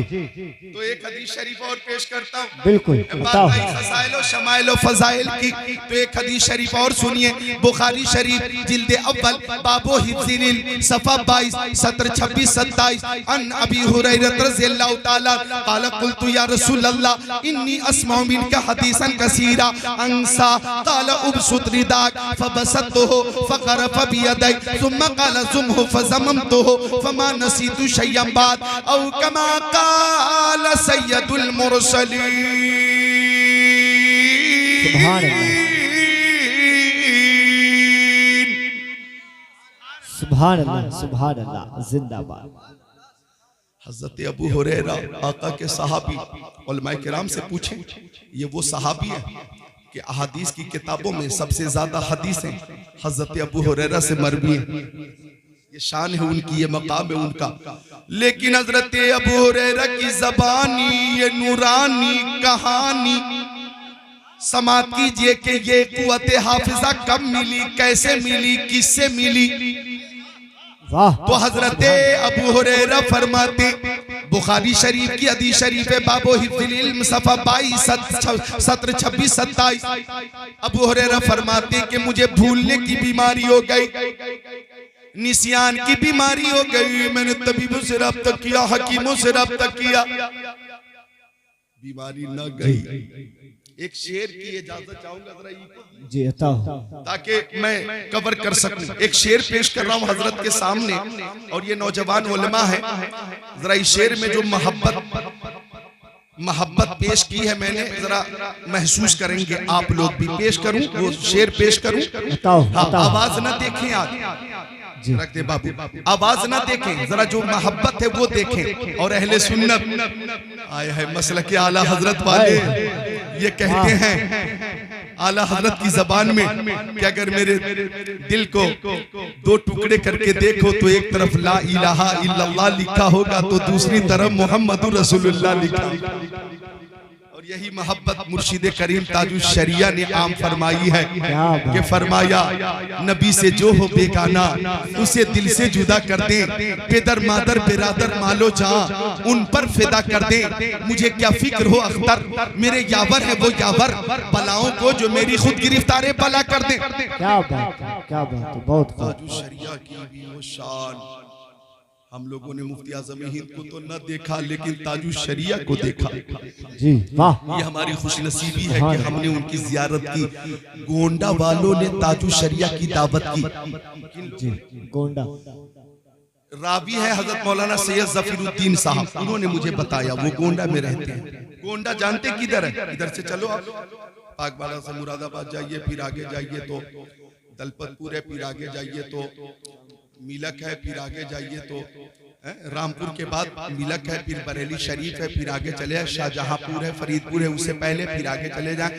तो एक हदीस शरीफ और पेश करता हूँ। बिल्कुल, बताओ। खसाइल शमाइल फजाइल की तो एक हदीस शरीफ और सुनिए। बुखारी शरीफ जिल्द अव्वल बाबो हिफ्ज़िल सफ़ा 22 सत्र 26 27 अन अबी हुरैरा रज़ियल्लाहु ताला क़ाल क़ुल्तु या रसूलल्लाह इन्नी अस्माउ मिनका हदीसन कसीरा अंसा क़ाल उबसुत रिदाक फबसतहु फ़क़रफ़ बियदै सुम्मा क़ाल ज़ुमहु फज़ममतहु फमा नसीतु शय्यन बाद औ कमा क़ाल सय्यदुल मुरसलीन। सुभान अल्लाह, सुभान अल्लाह, सुभान अल्लाह, जिंदाबाद। हज़रत अबू हुरैरा आका के सहाबी उलमाए किराम से पूछे, ये वो सहाबी है कि अहादीस की किताबों में सबसे ज्यादा हदीसें हज़रत अबू हुरैरा से मरवी हैं। ये शान है उनकी, ये मकाम है उनका। लेकिन हज़रत अबू हुरैरा की ज़बानी ये नूरानी कहानी समात कीजिए कि ये कुव्वत हाफिजा कब मिली, कैसे मिली, किससे मिली। वाह। तो हजरत अबू हुरैरा फरमाते, बुखारी शरीफ की हदीस शरीफ है बाबो हिफ्ज़िल सफ़ा 22 सत्र 26 27 अबू हुरैरा फरमाते कि मुझे भूलने की बीमारी हो गई, निसियान की बीमारी हो गई। मैंने तबीबों से रब्ता किया, हकीमों से रब्ता किया, बीमारी न गई। एक शेर की इजाजत चाहूंगा जरा जी, बताओ, ताकि मैं कवर कर सकूं। एक शेर पेश कर रहा हूं हजरत के सामने और ये नौजवान उलमा है। जरा इस शेर में जो मोहब्बत पेश की है मैंने, जरा महसूस करेंगे आप लोग भी। पेश करूं वो शेर पेश करूं? बताओ, हाँ, बताओ। आवाज ना देखें आज, रख दे बाबू, आवाज ना देखें, जरा जो मोहब्बत है वो देखें। और अहले सुन्नत आए है मसलक के आला हजरत वाले, ये कहते हैं आला हजरत की जबान में कि अगर मेरे दिल को दो टुकड़े करके देखो तो एक तरफ ला इलाहा इल्लल्लाह लिखा होगा तो दूसरी तरफ मोहम्मदुर रसूलुल्लाह लिखा। और यही मोहब्बत मुर्शिद करीम ताजुश शरिया ने आम फरमाई है कि फरमाया नबी से जो हो बेगाना उसे दिल से जुदा कर दे, पेदर मादर बिरादर मालो जहां उन पर फिदा कर दे। मुझे क्या फिक्र हो अख्तर, मेरे यावर है वो यावर, बलाओं को जो मेरी खुद गिरफ्तारे बला कर दे। क्या बात है, क्या बात है, बहुत ताजुश शरिया की भी वो शान। हम लोगों ने मुफ्ती आज़म हिंद को तो न देखा लेकिन ताजुश शरिया को देखा। जी, वाह। ये हमारी खुशनसीबी है कि हमने उनकी जियारत की। गोंडा वालों ने ताजुश शरिया की दावत की। जी, गोंडा रावी है हजरत मौलाना सैयद ज़फीरुद्दीन साहब, उन्होंने मुझे बताया वो गोंडा में रहते हैं। गोंडा जानते किधर है? इधर से चलो आप पाकबाला से मुरादाबाद जाइए, फिर आगे जाइए तो दलपतपुर है, फिर आगे जाइए तो मिलक है, फिर आगे जाइए तो रामपुर के बाद मिलक है, फिर बरेली शरीफ है, फिर आगे चले जाए शाहजहांपुर है, फरीदपुर है, उससे पहले फिर आगे चले जाए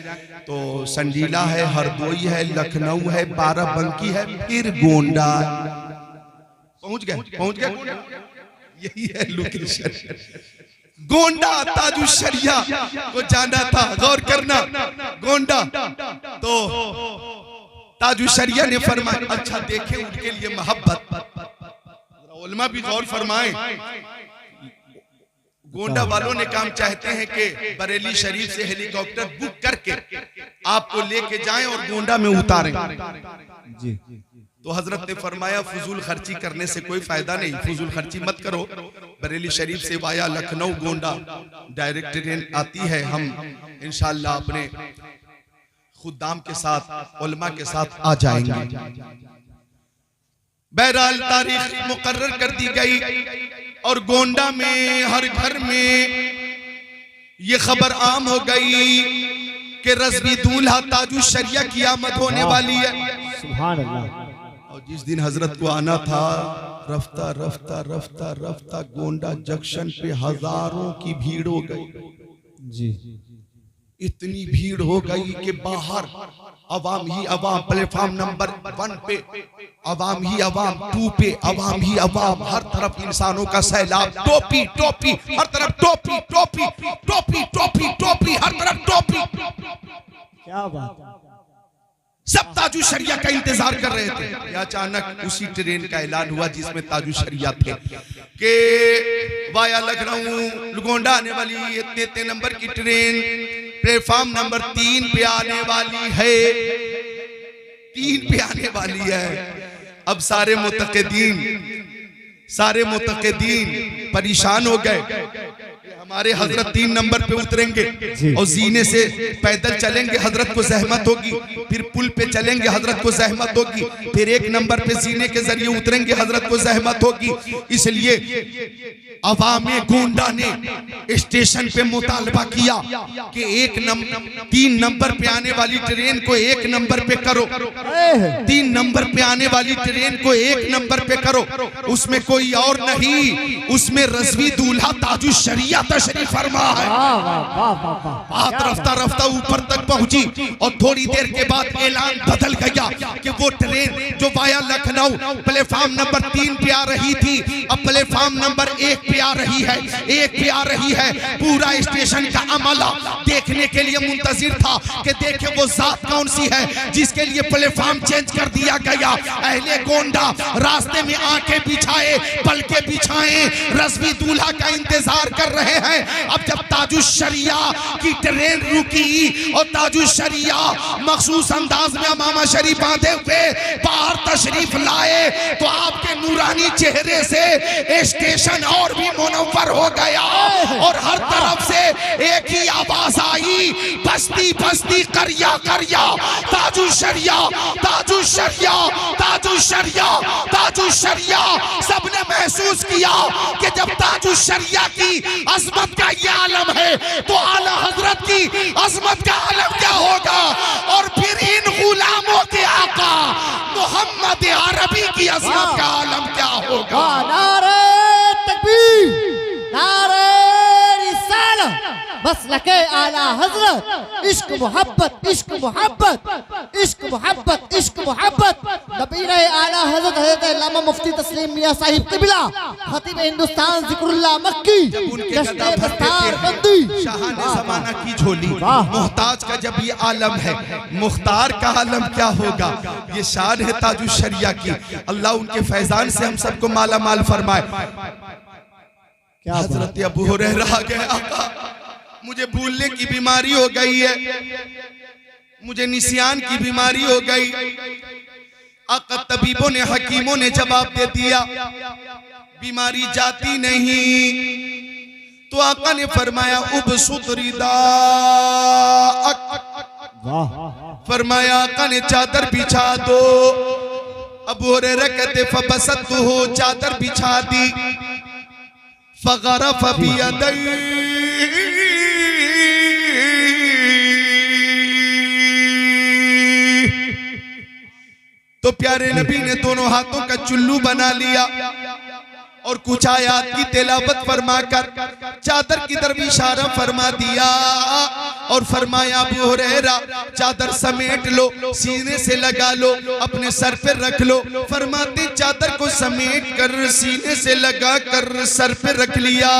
तो संडीला है, हरदोई है, लखनऊ है, बाराबंकी है, फिर गोंडा। पहुंच गए। यही है लोकेशन। गोंडा ताजुश शरिया को जाना था, गौर करना। गोंडा तो ताजुश शरिया ने फरमाया, अच्छा देखें उनके लिए मोहब्बत, उलमा भी गौर फरमाएं। गोंडा वालों ने काम चाहते हैं कि बरेली शरीफ से हेलीकॉप्टर बुक करके आपको लेके जाएं और गोंडा में उतारें। जी। तो हजरत ने फरमाया फजूल खर्ची करने से कोई फायदा नहीं, फजूल खर्ची मत करो। बरेली शरीफ से via Lucknow Gonda direct train आती है। हम इंशाअल्लाह अपने खुदाम के साथ उलमा के साथ आ जाएंगे। बहरहाल तारीख मुकर्रर कर दी गई और गोंडा में हर घर में ये खबर आम हो गई कि रज़वी दूल्हा ताजुश शरिया की आमद होने वाली है। सुभान अल्लाह। और जिस दिन हजरत को आना था, रफ्ता रफ्ता रफ्ता रफ्ता गोंडा जंक्शन पे हजारों की भीड़ हो गई। जी। इतनी भीड़ हो गई कि बाहर अवाम ही अवाम, प्लेटफॉर्म नंबर 1 पे अवाम ही अवाम, 2 पे अवाम ही अवाम, हर तरफ इंसानों का सैलाब। टोपी टोपी हर तरफ, टोपी टोपी टोपी टोपी टोपी हर तरफ टोपी। क्या बात। सब ताजु शरिया का इंतजार कर रहे थे। अचानक उसी ट्रेन का ऐलान हुआ जिसमें ताजु शरिया थे कि वाया लखनऊ गोंडा आने वाली इतने नंबर की ट्रेन प्लेटफॉर्म नंबर 3 पे आने वाली है, 3 पे आने वाली है। अब सारे मुतक़िदीन परेशान हो गए। हमारे हजरत 3 नंबर पे उतरेंगे और जीने से पैदल चलेंगे, हजरत को जहमत होगी, फिर पुल पे चलेंगे, हजरत को जहमत होगी, फिर 1 नंबर पे जीने के जरिए उतरेंगे, हजरत को जहमत होगी। इसलिए अवामे गोंडा ने स्टेशन पे मुतालबा किया कि 3 नंबर पे आने वाली ट्रेन को 1 नंबर पे करो, 3 नंबर पे आने वाली ट्रेन को 1 नंबर पे करो। उसमें कोई और नहीं, उसमें रज़वी दूल्हा ताजु शरिया तशरीफ फरमा है। बात रफ्ता रफ्ता ऊपर तक पहुंची और थोड़ी देर के बाद ऐलान बदल गया कि वो ट्रेन जो वाया लखनऊ प्लेटफॉर्म नंबर 3 पे आ रही थी, अब प्लेटफॉर्म नंबर 1 पे आ रही है, 1 पे आ रही है। पूरा स्टेशन का अमला देखने के लिए मुंतजिर था कि देखे वो जात कौन सी है जिसके लिए प्लेटफॉर्म चेंज कर दिया गया। अहले गोंडा रास्ते में आंखें बिछाए, पलके बिछाए, रज़वी दूल्हा का इंतजार कर रहे हैं। अब जब ताजु शरिया की ट्रेन रुकी और ताजु शरिया मखसूस अंदाज में अमामा शरीफ बांधे हुए बाहर तशरीफ लाए तो आपके नूरानी चेहरे से स्टेशन और भी मुनव्वर हो गया और हर तरफ से एक ही आवाज आई, बस्ती बस्ती करिया करिया, ताजु शरिया, ताजु शरिया, ताजु शरिया, ताजु शरिया। सबने महसूस किया कि जब ताजु शरिया की अजमत का ये आलम है तो आला हजरत की अजमत का आलम क्या होगा। और फिर इन गुलामों के आका मोहम्मद अरबी की अजमत का आलम क्या होगा। नारे तकबीर, नारे रिसालत, मसलके आला हजरत, इश्क मोहब्बत, इश्क मोहब्बत, इश्क मोहब्बत, इश्क मोहब्बत। नबीर आला हजरत हजरत अल्लामा मुफ्ती तस्लीम मियां साहिब क़िबला खतीब हिंदुस्तान ज़िक्रुल्लाह मक्की जश्न दस्तार बंदी शाह ने ज़माना की झोली, मोहताज का जब ये आलम है, मुख्तार का आलम क्या होगा। ये शान है ताजु शरिया की। अल्लाह उनके फैजान से हम सबको माला माल फरमाए। हजरत अबू हुरैरा गए, आका मुझे भूलने की बीमारी हो गई है, मुझे निसियान की बीमारी हो गई। आका तबीबों ने, हकीमों ने जवाब दे दिया बीमारी जाती नहीं। तो आका ने फरमाया उबसुत रिदा, फरमाया आका ने चादर बिछा दो। अबू हुरैरा कहते फबसत हो, चादर बिछा दी। फगरफ बियदै, तो प्यारे नबी ने दोनों हाथों का चुल्लू बना लिया और कुछ आयात की तिलावत फरमाकर चादर की तरफ इशारा फरमा दिया और फरमाया अबू हुरैरा चादर समेट लो, सीने से लगा लो, अपने सर पे रख लो। फरमाते चादर को समेट कर सीने से लगा कर सर पे रख लिया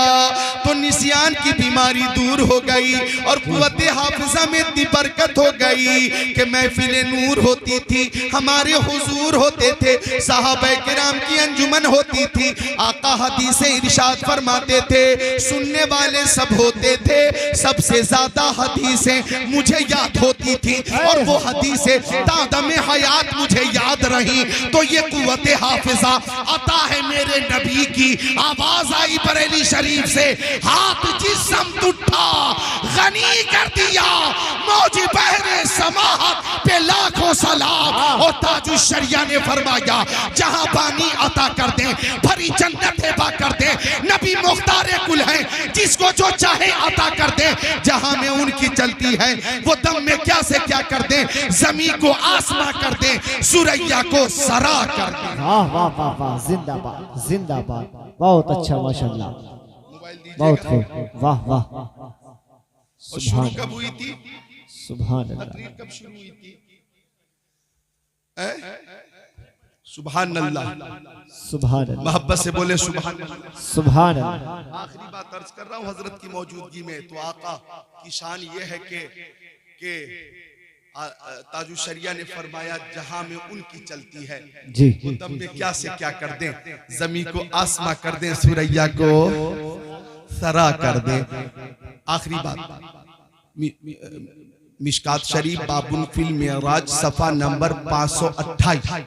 तो निसियान की बीमारी दूर हो गई और कुव्वते हाफिजा में इतनी बरकत हो गई कि महफिले नूर होती थी, हमारे हुजूर होते थे, सहाबा किराम की अंजुमन होती थी। आका हदीसें इरशाद फरमाते थे, सुनने वाले सब होते थे, सबसे ज्यादा हदीसें मुझे याद होती थी और वो हदीसें तादमे हयात मुझे याद रही। तो ये कुव्वते हाफिजा अता है मेरे नबी की। आवाज आई बरेली शरीफ से, हाथ जिस्म उठा गनी कर दिया, मौज बहरे समाहत पे लाखों सलाम। और ताजु शरिया ने फरमाया जहां पानी अता कर दे, भरी जन्नत हिबा कर दे, नबी मुख्तारे कुल है, जिसको जो चाहे अता कर दे। जहां में उनकी चलती है वो दम में क्या से क्या कर दे, जमीन को आसमां कर दे, सुरैया को सरा कर दे। वाह वाह वाह वाह, जिंदाबाद जिंदाबाद, बहुत अच्छा माशाल्लाह, बहुत खूब, वाह वाह। शुरू कब हुई थी? सुभान अल्लाह। तकरीर कब शुरू हुई थी? सुभान अल्लाह, सुभान अल्लाह, मोहब्बत से बोले सुभान अल्लाह। सुभान अल्लाह। आखिरी बात अर्ज कर रहा हूँ हजरत की मौजूदगी में। तो आका की शान ये है कि ताजु शरिया ने फरमाया जहां में उनकी चलती है जी वो दम में क्या से क्या कर दें, जमी को आसमा कर दें, सुरैया को सरा कर दें। आखिरी बात, मिशकात शरीफ बाबुल फिल मेराज सफा नंबर 528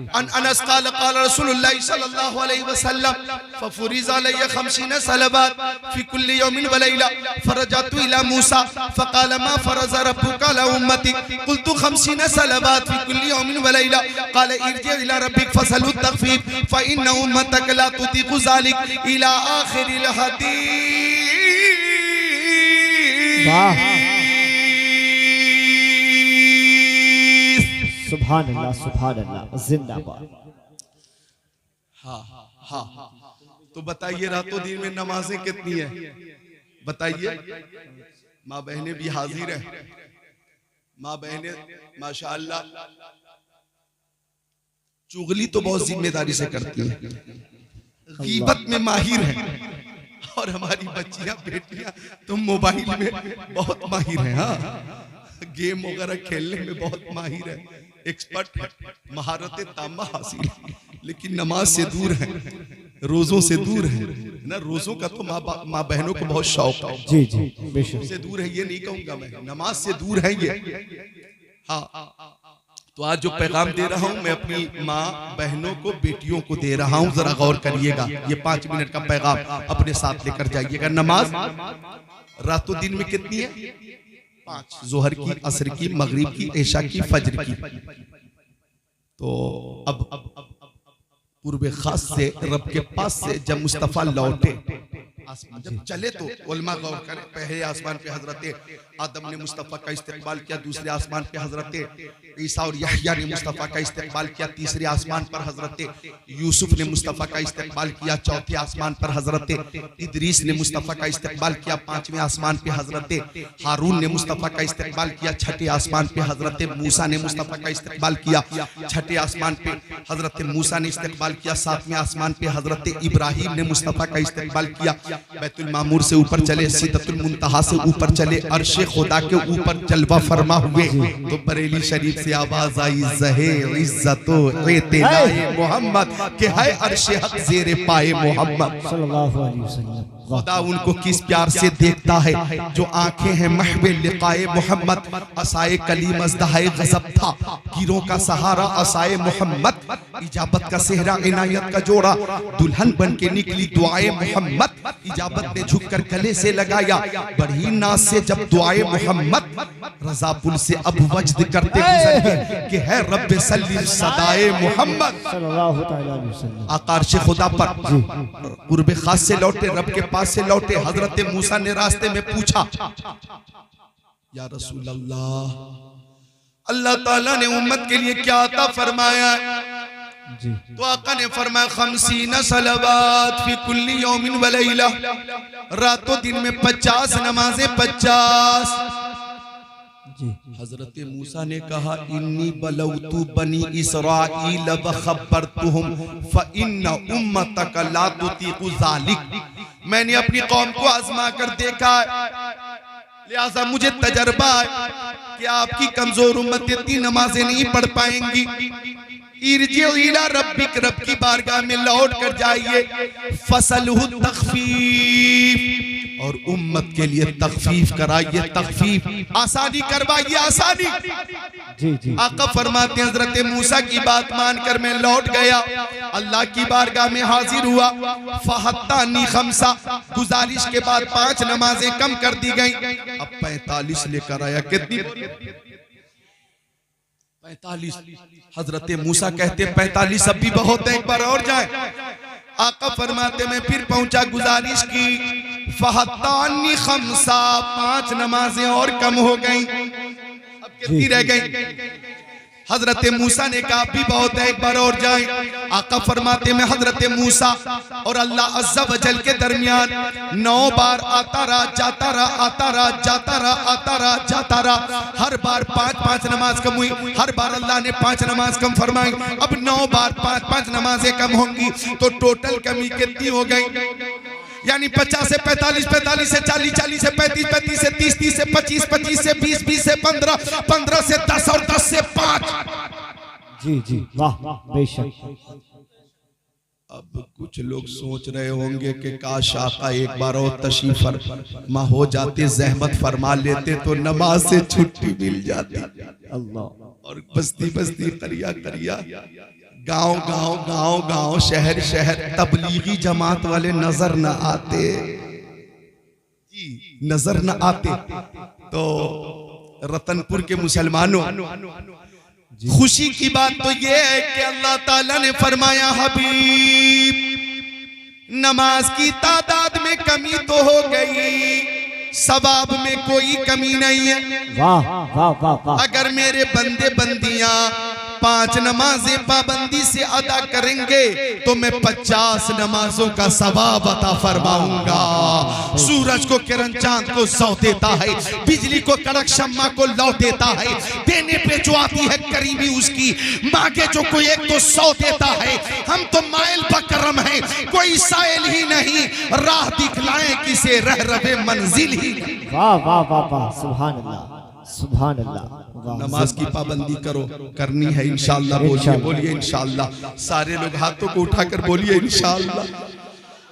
अन अनस क़ाल क़ाल रसूलुल्लाह सल्लल्लाहु अलैहि वसल्लम फफुरिज़ अलैहि 50 सलवात फी कुल्ली यौमिन व लैला फरजतु इला मूसा फ़क़ाल मा फ़रज़ रब्बुका अला उम्मती क़ुल्तु 50 सलवात फी कुल्ली यौमिन व लैला क़ाल इरजि इला रब्बिक फ़सलु तख़फ़ीफ़ फ़इन्न उम्मतक ला तुतीक़ु ज़ालिक इला आखिरिल हदीस। वाह, सुभान अल्लाह, सुभान अल्लाह, जिंदाबाद। हाँ हाँ, तो बताइए रातों दिन में नमाजें कितनी है बताइए। माँ बहनें भी हाजिर हैं, माँ बहनें माशाअल्लाह चुगली तो बहुत जिम्मेदारी से करती हैं, गीबत में माहिर हैं, और हमारी बच्चियां बेटियां तो मोबाइल में बहुत माहिर हैं। हाँ, गेम वगैरह खेलने में बहुत माहिर है, एक्सपर्ट है, महारत तामा हासिल है, लेकिन नमाज से दूर है, रोजों से दूर है ना। रोजों का तो माँ बहनों को बहुत शौक है। जी जी, बेशक से दूर है ये नहीं कहूंगा मैं, नमाज से दूर है ये। हाँ, तो आज जो पैगाम दे रहा हूँ मैं अपनी माँ बहनों को, बेटियों को दे रहा हूँ, जरा गौर करिएगा। ये 5 मिनट का पैगाम अपने साथ लेकर जाइएगा। नमाज रातों दिन में कितनी है? 5, जोहर की, असर की, मगरिब की, ऐशा की, फजर की। तो अब पूर्व खास से रब के पास से जब मुस्तफा लौटे, आसमान जब चले तो उलमा गौर करें, पहले आसमान पे हजरत आदम ने मुस्तफा का इस्तेकबाल किया, दूसरे आसमान पे हजरत ईसा और यहया ने मुस्तफा का इस्तेकबाल किया, तीसरे आसमान पर हजरत यूसुफ ने मुस्तफा का इस्तेकबाल किया, चौथे आसमान पर हजरत इदरीस ने मुस्तफा का इस्तेकबाल किया, 5वें आसमान पे हजरत हारून ने मुस्तफा का इस्तेकबाल किया, 6ठे आसमान पे हजरत मूसा ने मुस्तफा का इस्तेकबाल किया, 6ठे आसमान पे हजरत मूसा ने इस्तेकबाल किया, 7वें आसमान पे हजरत इब्राहिम ने मुस्तफा का इस्तेकबाल किया, बैतुल मामूर से ऊपर चले, सिदरतुल मुंतहा से ऊपर चले, अर्शे खुदा के ऊपर जलवा फरमा हुए, तो बरेली शरीफ से आवाज आई, ज़हे इज्जतो इत्तिनाए मोहम्मद के है अर्शे हक ज़ेरे पाए मोहम्मद सल्लल्लाहु अलैहि वसल्लम। खुदा उनको किस प्यार से देखता है, जो आंखें हैं महवे लिकाए मोहम्मद, असाए कलीम अज़दहाए गज़ब था, गिरों का सहारा असाए मोहम्मद, इजाबत का सेहरा इनायत का जोड़ा, दुल्हन बन के निकली दुआए मोहम्मद, इजाबत ने झुककर गले से लगाया, बढ़ी नाज से जब दुआए मोहम्मद, रज़ा पुल से अब वज्द करते गुजर गए कि है रब्बे सल्ली सदाए मोहम्मद। सल्लल्लाहु तआला अलैहि वसल्लम आका अर्श खुदा पर कुर्बे खास से लौटे, रब के पास से लौटे। हजरत मूसा ने रास्ते में पूछा, या रसूल अल्लाह, अल्लाह ताला ने उम्मत के लिए क्या अता फरमाया? जी, तो आका ने फरमाया 50 सलवात फी कुल्ली यौमिन व लैला, रातों दिन में 50 नमाजें, 50। जी, हजरत मूसा ने कहा, इन्नी बलौतु बनी इसराइल व खब्बरतुहुम फ इन्न उम्मतक ला तुतीक़ु ज़ालिक, मैंने अपनी कौम को आजमा कर देखा है, लिहाजा मुझे तजर्बा है कि आपकी कमजोर उम्मत इतनी नमाजें नहीं पढ़ पाएंगी। इरजी इला रब्बिक, रब की बारगाह में लौट कर जाइए, फसलहु तखफीफ, और उम्मत के लिए तखफीफ कराइए, तखफीफ आसानी करवाइए, आसानी। जी, जी, आका फरमाते हैं हजरत मूसा की बात मानकर मैं लौट गया, अल्लाह की बारगाह में हाजिर हुआ, फहत्तानी खमसा, गुजारिश के बाद 5 नमाजें कम कर दी गई, अब 45 लेकर आया। कितनी? 45। हजरत मूसा कहते 45 अब भी बहुत है, एक बार और जाए। आका फरमाते मैं फिर पहुंचा, गुजारिश की, फहत्तानी खमसा, 5 नमाजें और कम हो गई, अब कितनी रह गई? हजरत मूसा ने कहा भी बहुत है, एक बार और जाए। आका फरमाते में हजरत मूसा और अल्लाह अज़्ज़ा वजल के दरमियान 9 बार आता रहा, जाता रहा, आता रहा, जाता रहा, आता रहा, जाता रहा, हर बार 5-5 नमाज कम हुई, हर बार अल्लाह ने 5 नमाज कम फरमाई, अब 9 बार 5-5 नमाजें कम होंगी, तो टोटल कमी कितनी हो गई? यानी 50 से 45, 45 से 40, 40 से 35, 35 से 30, 30 से 25, 25 से 20, 20 से 15, 15 से 10 और 10 से 5। जी जी वाह बेशक। अब कुछ लोग सोच रहे होंगे कि काश आका एक बार और तशरीफ फरमा हो जाते, जहमत फरमा लेते तो नमाज से छुट्टी मिल जाती। अल्लाह। और बस्ती बस्ती, करिया करिया, गांव गांव, गांव गांव, शहर शहर तबलीगी जमात वाले नजर न आते जी, नजर न आते। तो रतनपुर के मुसलमानों, खुशी की बात तो ये है कि अल्लाह ताला ने फरमाया हबीब नमाज की तादाद में कमी तो हो गई, सवाब में कोई कमी नहीं है। वाह वाह वाह वाह। अगर मेरे बंदे बंदियां 5 नमाजें पाबंदी से अदा करेंगे तो मैं 50 नमाजों का सवाब अता फरमाऊंगा। सूरज को किरण चांद को सौ देता है, बिजली को कड़क शम्मा को लौ देता है, देने पे जो आती है करीबी उसकी, मांगे जो कोई एक तो 100 देता है। हम तो माइल बकरम हैं, कोई साइल ही नहीं, राह दिखलाएं किसे रह रहे मंजिल ही। वाह वाह वाह वाह, सुभान अल्लाह सुभान अल्लाह। नमाज की पाबंदी करो, करनी है इंशाअल्लाह। बोलिए बोलिए इंशाअल्लाह। सारे लोग हाथों को उठाकर बोलिए इंशाअल्लाह।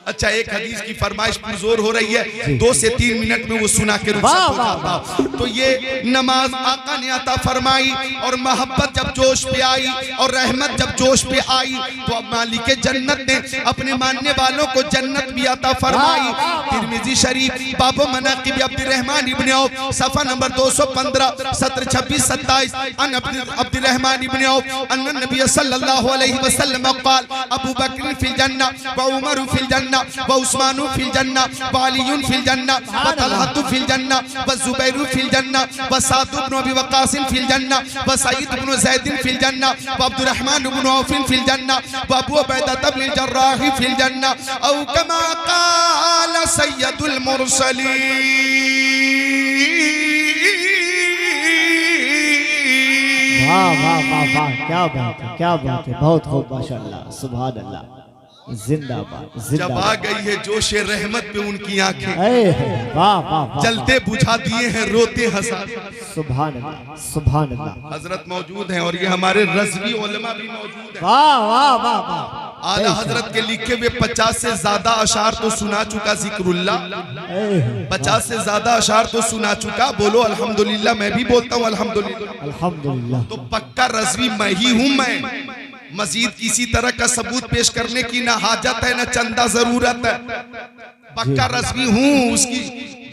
अच्छा, एक हदीस की फरमाइश पुरजोर हो रही है, 2 से 3 मिनट में वो सुना के रुखसत हो जाता हूं। तो ये नमाज आका ने अता फरमाई, और मोहब्बत जब जोश पे आई और रहमत जब जोश पे आई तो अब मालिक जन्नत ने अपने मानने वालों को जन्नत भी अता फरमाई। तिरमिजी शरीफ बाब मनाकिब अब्दुर्रहमान इब्न औफ सफा नंबर 215, 17, 26, 27 अन अब्दुर्रहमान इब्न औफ अन्न नबी सल्लल्लाहु अलैहि वसल्लम क़ाल अबू बकर फिल जन्नह व उमर फिल जन्नह व उस्मान फिल जन्नह व अली फिल जन्नह व तलहा फिल जन्नह व जुबैर फिल जन्नह व साद इब्न अबी वक्कास फिल जन्नह व सईद इब्न ज़ैद फिल जन्नह व अब्दुर्रहमान इब्न औफ फिल जन्नह व अबू उबैदा इब्न जर्राह फिल जन्नह औ कमा क़ाल सय्यदुल मुरसलीन। वाह वाह वाह वाह, क्या बात है क्या बात है, बहुत खूब माशाअल्लाह सुभान अल्लाह। जिंदाबाद जब आ गई है जोश रहमत पे उनकी आंखें, वाह वाह, जलते बुझा दिए हैं रोते हंसा। सुभान अल्लाह सुभान अल्लाह। हजरत मौजूद हैं और ये हमारे रज़वी उलमा भी मौजूद हैं। वाह वाह वाह वाह। आला हजरत के लिखे हुए 50 से ज्यादा अशार तो सुना चुका जिक्रुल्लाह, 50 से ज्यादा अशार तो सुना चुका। बोलो अल्हम्दुलिल्लाह। मैं भी बोलता हूँ अल्हम्दुलिल्लाह अल्हम्दुलिल्लाह। तो पक्का रज़वी मैं ही हूँ। मैं मजीद किसी तरह का सबूत पेश करने की ना हाजत है ना चंदा जरूरत है। पक्का रज़वी हूँ। उसकी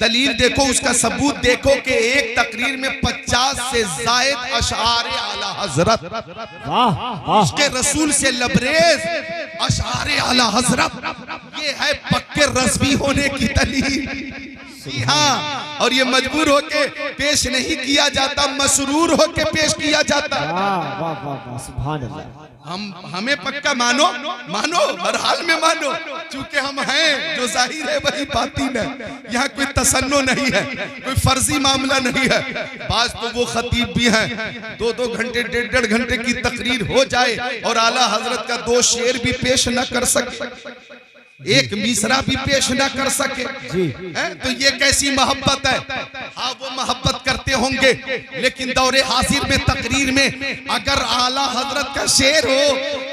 दलील देखो, उसका सबूत देखो कि एक तकरीर में 50 से जायद अशारे आला हजरत, उसके रसूल से लबरेज अशारे आला हजरत, ये है पक्के रज़वी होने की दलील। जी हाँ, और ये मजबूर होके पेश नहीं किया जाता, मसरूर होके पेश किया जाता। सुभान अल्लाह। हमें पक्का मानो, मानो हर हाल में मानो, चूंकि हम हैं जो जाहिर है वही बातिन है। यहाँ कोई तसन्नो नहीं है, कोई फर्जी मामला नहीं है। बाज तो वो खतीब भी हैं, 2-2 घंटे 1.5 घंटे की तकरीर हो जाए और आला हजरत का 2 शेर भी पेश न कर सके, एक मिसरा भी पेश न कर सके है? तो ये कैसी मोहब्बत है? हाँ, वो मोहब्बत करते होंगे, लेकिन दौरे हाजिर में तकरीर में अगर आला हजरत का शेर हो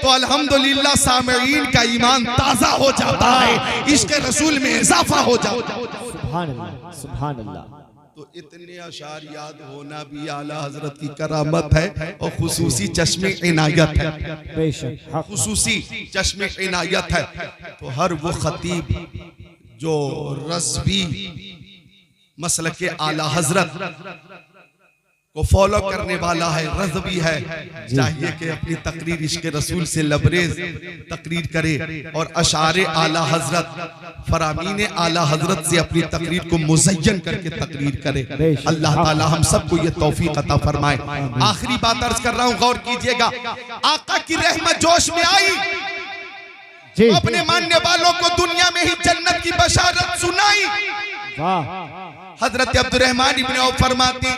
तो अल्हम्दुलिल्लाह सामईन का ईमान ताजा हो जाता है, इसके रसूल में इजाफा हो जाता है। सुभान अल्लाह सुभान अल्लाह। तो इतने अशार याद होना भी आला हजरत की करामत है और खुसूसी चश्मे इनायत है, बेशक खुसूसी चश्मे इनायत है। तो हर वो खतीब जो रज़वी मसलके आला हजरत को फॉलो करने वाला है, रज़वी है, चाहिए कि अपनी तकरीर इश्क़ रसूल से लबरेज तकरीर करे और अशारे आला हजरत, फरामीन आला हजरत से अपनी तकरीर को मुज़य्यन करके तकरीर करे। अल्लाह ताला हम सबको ये तौफीक अता फरमाए। आखिरी बात अर्ज कर रहा हूँ, गौर कीजिएगा। आका की रहमत जोश में आई, अपने मानने वालों को दुनिया में ही जन्नत की बशारत सुनाई। हजरत अब्दुर्रहमान इब्न औफ फरमाते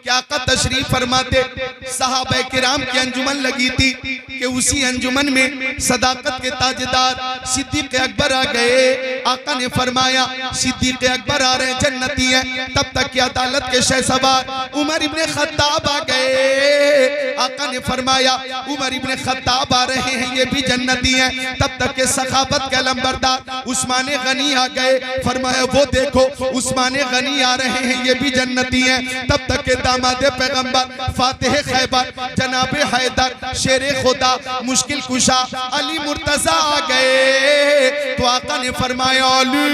कि क्या आका तशरीफ फरमाते, सहाबा किराम की अंजुमन लगी थी कि उसी अंजुमन में सदाकत के ताजदार सिद्दीक अकबर आ गए। आका ने फरमाया सिद्दीक अकबर आ रहे जन्नती हैं। तब तक की अदालत के शहसवार उमर इब्ने खत्ताब आ गए। आका ने फरमाया उमर इब्ने खत्ताब आ रहे हैं, ये भी जन्नती हैं। तब तक के सखावत के अलंबरदार उस्मान गनी आ गए। फरमाया वो देखो उस्मान गनी आ रहे हैं, ये भी जन्नती हैं। तब तक के दामाद पैगंबर फातिह खैबर जनाब हैदर शेरे खुदा मुश्किल कुशा अली मुर्तजा आ गए। तो आका ने फरमाया अली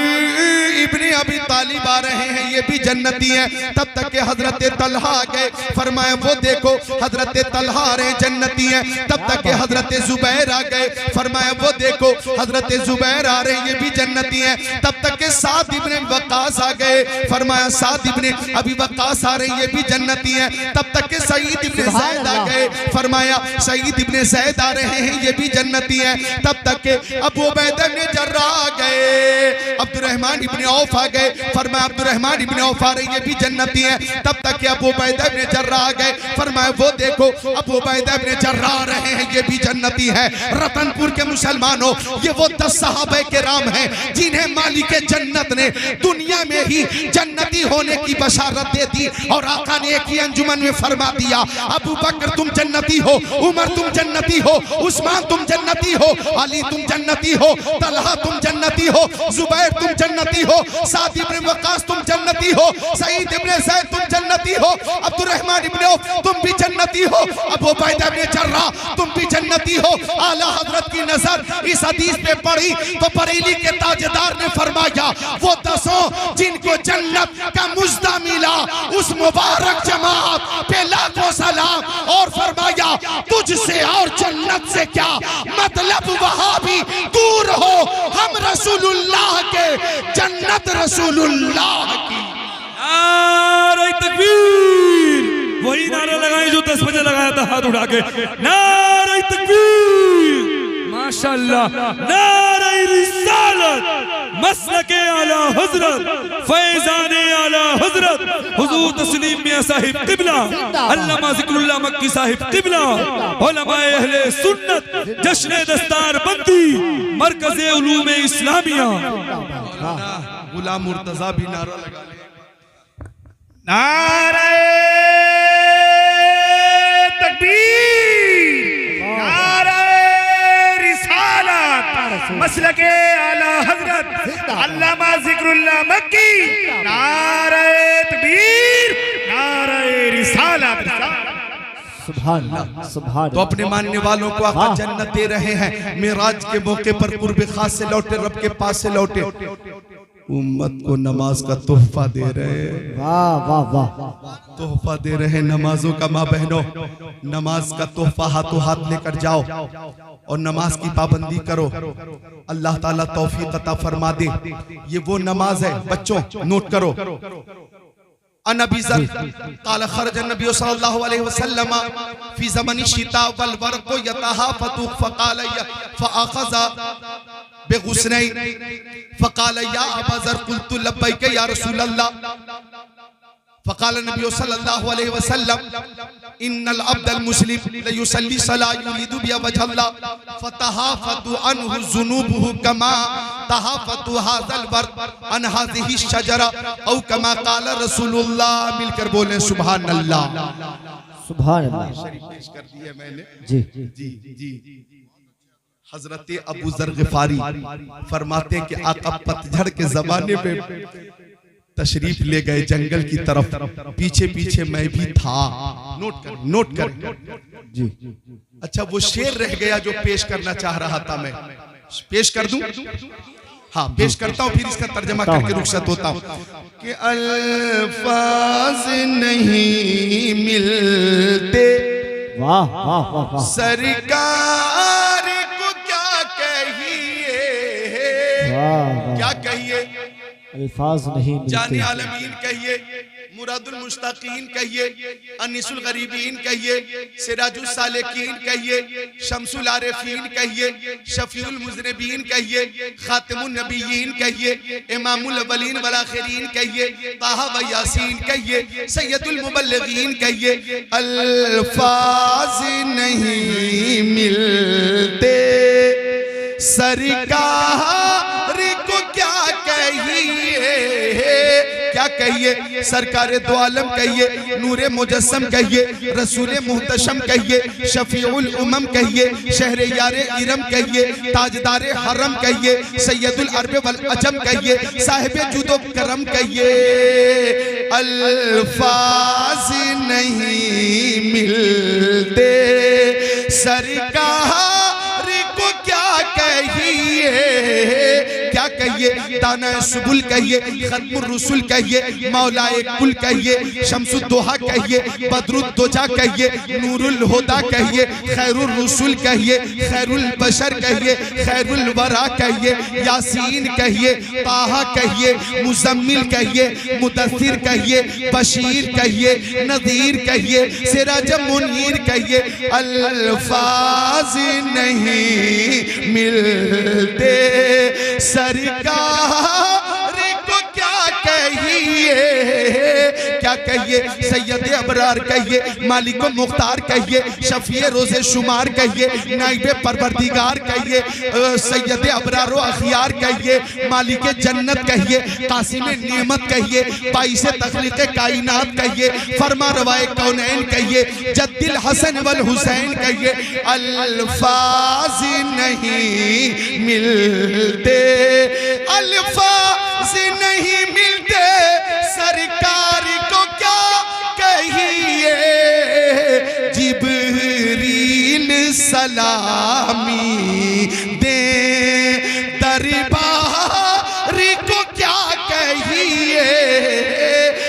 इब्ने अबी तालिब आ रहे हैं, ये भी जन्नती हैं। तब तक के हजरत तलहा आ गए। फरमाया वो देखो हजरत तलहा आ रहे हैं, जन्नती हैं। तब तक के हजरत जुबैर आ गए। फरमाया वो देखो हजरत जुबैर आ रहे हैं, ये भी जन्नती हैं। तब तक के साद इब्ने वक्कास आ गए। फरमाया साद इब्ने अबी वक्कास आ रहे हैं, ये भी जन्नती हैं। तब तक के सईद इब्ने ज़ैद आ गए। फरमाया सईद इब्ने ज़ैद आ रहे हैं, ये भी जन्नती हैं। तब तक के अबू उबैदा इब्ने जर्राह आ गए। अब्दुर्रहमान इब्ने औफ आ गए। फरमाया अब्दुर्रहमान इब्ने औफ आ रहे हैं, ये भी जन्नती हैं। तब तक के अबू उबैदा इब्ने जर्राह आ गए। फरमाया वो देखो अबू उबैदा इब्ने जर्राह आ रहे हैं, ये भी जन्नती हैं। रतनपुर के मुसलमानों, ये वो 10 सहाबा किराम हैं जिन्हें मालिक जन्नत ने दुनिया में ही जन्नती होने की बशारत दे दी। और आका ने एक ही अंजुमन में फरमा दिया अबू बकर तुम जन्नती हो, उमर तुम जन्नती हो, उस्मान तुम जन्नती हो, अली तुम जन्नती हो, तलहा तुम जन्नती हो, जुबैर तुम जन्नती हो, साद इब्ने वक्कास तुम जन्नती हो, सईद इब्ने ज़ैद तुम जन्नती हो, अब्दुर्रहमान इब्ने औफ तुम भी जन्नती हो, अबू उबैदा इब्ने जर्राह तुम भी जन्नती हो। आला हजरत की नजर इस हदीस पे पड़ी तो बरेली के ताजदार ने फरमाया वो 10 जिनको जन्नत का मुज्दा मिला उस मुबारक जमात पे लाखों सलाम। और फरमाया तुझसे और जन्नत से क्या मतलब, वहां भी दूर हो, हम रसूलुल्लाह के जन्नत रसूलुल्लाह की। नारे तकबीर, वही नारा लगाए जो 10 बजे लगाया था हाथ उठा के। नारे तकबीर माशाअल्लाह, नारे रिसालत, मसलके आला हजरत, फैज़ाने आला हजरत हुजूर तस्लीम मियां साहिब क़िबला, अल्लामा ज़िक्रुल्लाह मक्की साहिब क़िबला, उलमाए अहले सुन्नत, जश्न दस्तार बंदी, मरकज़े उलूम इस्लामिया। गुलाम मुर्तजा भी नारा लगा ले। नारे तकबीर, नारे रिसालत, मसलके आला हजरत अल्लामा ज़िक्रुल्लाह मक्की। नारे तकबीर, नारे रिसालत। सुभान अल्लाह, सुभान। तो अपने मानने वालों को आका जन्नत दे रहे हैं। मेराज के मौके पर कुर्ब खास से लौटे, रब के पास से लौटे, उम्मत को नमाज का तोहफा दे रहे हैं। वाह वाह वाह, तोहफा दे रहे हैं नमाजों का। माँ बहनों, नमाज का तोहफा हाथों हाथ लेकर जाओ और नमाज की पाबंदी करो। अल्लाह ताला तौफीक अता फरमा दे। ये वो नमाज है बच्चों, नोट करो। अनबी ज़र क़ाल ख़रज नबी सल्लल्लाहु अलैहि वसल्लम फ़ी ज़मनी शिता वल वर्क़ यतहाफ़तु फ़क़ाल फ़अख़ज़ बेग़ुस्नैन फ़क़ाल या अबा ज़र क़ुल्तु लब्बैक या रसूल अल्लाह फ़क़ाल नबी सल्लल्लाहु अलैहि वसल्लम इन्नल अब्दल मुस्लिम लयुसल्ली सला युरीदु बिहा वजहल्लाह फ़तहाफ़तु अन्हु ज़ुनूबुहु कमा तहाफ़तु हाज़ल वर्क़ अन हाज़िही शजरा औ कमा क़ाल रसूलुल्लाह। मिलकर बोलें सुभान अल्लाह, सुभान अल्लाह। शरीफ पेश कर दिए मैंने। जी जी जी। हजरत अबू ज़र ग़िफ़ारी फरमाते हैं कि आका पतझड़ के जमाने में तशरीफ ले गए जंगल की तरफ, पीछे पीछे मैं भी था। नोट कर, नोट कर जी। अच्छा, वो शेर रह गया जो पेश करना चाह रहा था, मैं पेश कर दूं? हाँ, पेश करता हूँ, फिर इसका तर्जमा करके रुखसत होता हूँ कि अल्फाज नहीं मिलते वाह वाह वाह वाह, सरकार को क्या कहिए, वाह वाह। क्या कहिए, अल्फाज नहीं जाने मिलते। आलमीन कहिए, मुरादुल मुश्ताकीन कहिए, अनिसुल गरीबीन कहिए, सिराजुल सालिकीन कहिए, शम्सुल आरिफीन कहिए, शफीउल मुज़निबीन कहिए, खातिमुन नबिय्यीन कहिए, इमामुल अव्वलीन वल आखिरीन कहिए, ताहा व यासीन कहिए, सैयदुल मुबल्लिगीन कहिए। अल्फाज नहीं मिलते सरकार को क्या कहिए, क्या कहिए, सरकारे दो आलम कहिए, नूरे मुजस्सम कहिए, रसूले मुहतशम कहिए, शफीउल उमम कहिए, शहरे यारे इरम कहिए, ताजदारे हरम कहिए, सैयदुल अरब वल अजम कहिए, साहिबे जुदो करम कहिए। अल्फाज नहीं मिलते सरकार को क्या कहिए, क्या कहिए, दाना सुबुल कहिए, खत्मुर रसूल कहिए, मौलाए कुल कहिए, शम्सुद्दोहा कहिए, बदरुद्दोजा कहिए, नूरुल हुदा कहिए, खैरुर रसूल कहिए, खैरुल बशर कहिए, खैरुल वरा कहिए, यासीन कहिए, ताहा कहिए, मुजम्मिल कहिए, मुदस्सिर कहिए, बशीर कहिए, नज़ीर कहिए, सिराज मुनीर कहिए। अल्फाज नहीं मिलते सरकार को क्या कहिए, क्या कहिए, सैयद अबरार कहिए, मालिक मुख्तार कहिए, शफीए रोज़े शुमार कहिए, नाइबे परवरदिगार कहिए, सैयद अबरार व अखियार कहिए, मालिक जन्नत कहिए, कासिम नेमत कहिए, बाइस तखलीक़ कायनात कहिए, फरमा रवाए कौनैन कहिए, जद्दिल हसन वल हुसैन कहिए। अल्फाज नहीं मिलते, अल्फाज नहीं मिलते सरकार को क्या कहिए, जिब्रील सलामी दे दरबार को क्या कहिए।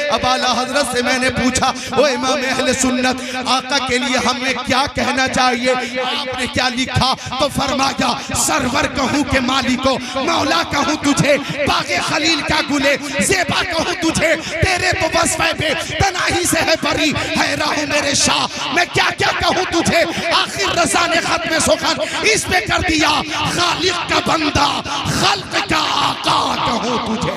अब आला हजरत से मैंने पूछा, ओ इमाम अहले सुन्नत, आका के लिए हमें क्या कहना चाहिए, आपने क्या लिखा? तो फरमाया, सरवर कहूँ के मालिको, मौला कहूँ तुझे, बागे खलील का गुले ज़ेबा कहूँ तुझे, तेरे तो वस्फ़े पे तनाही से है बरी है राहु मेरे शाह, मैं क्या क्या कहूँ तुझे। आखिर रज़ा ने खत्म सुखन इस पे कर दिया, खालिक का बंदा खल्क का आका कहूँ तुझे।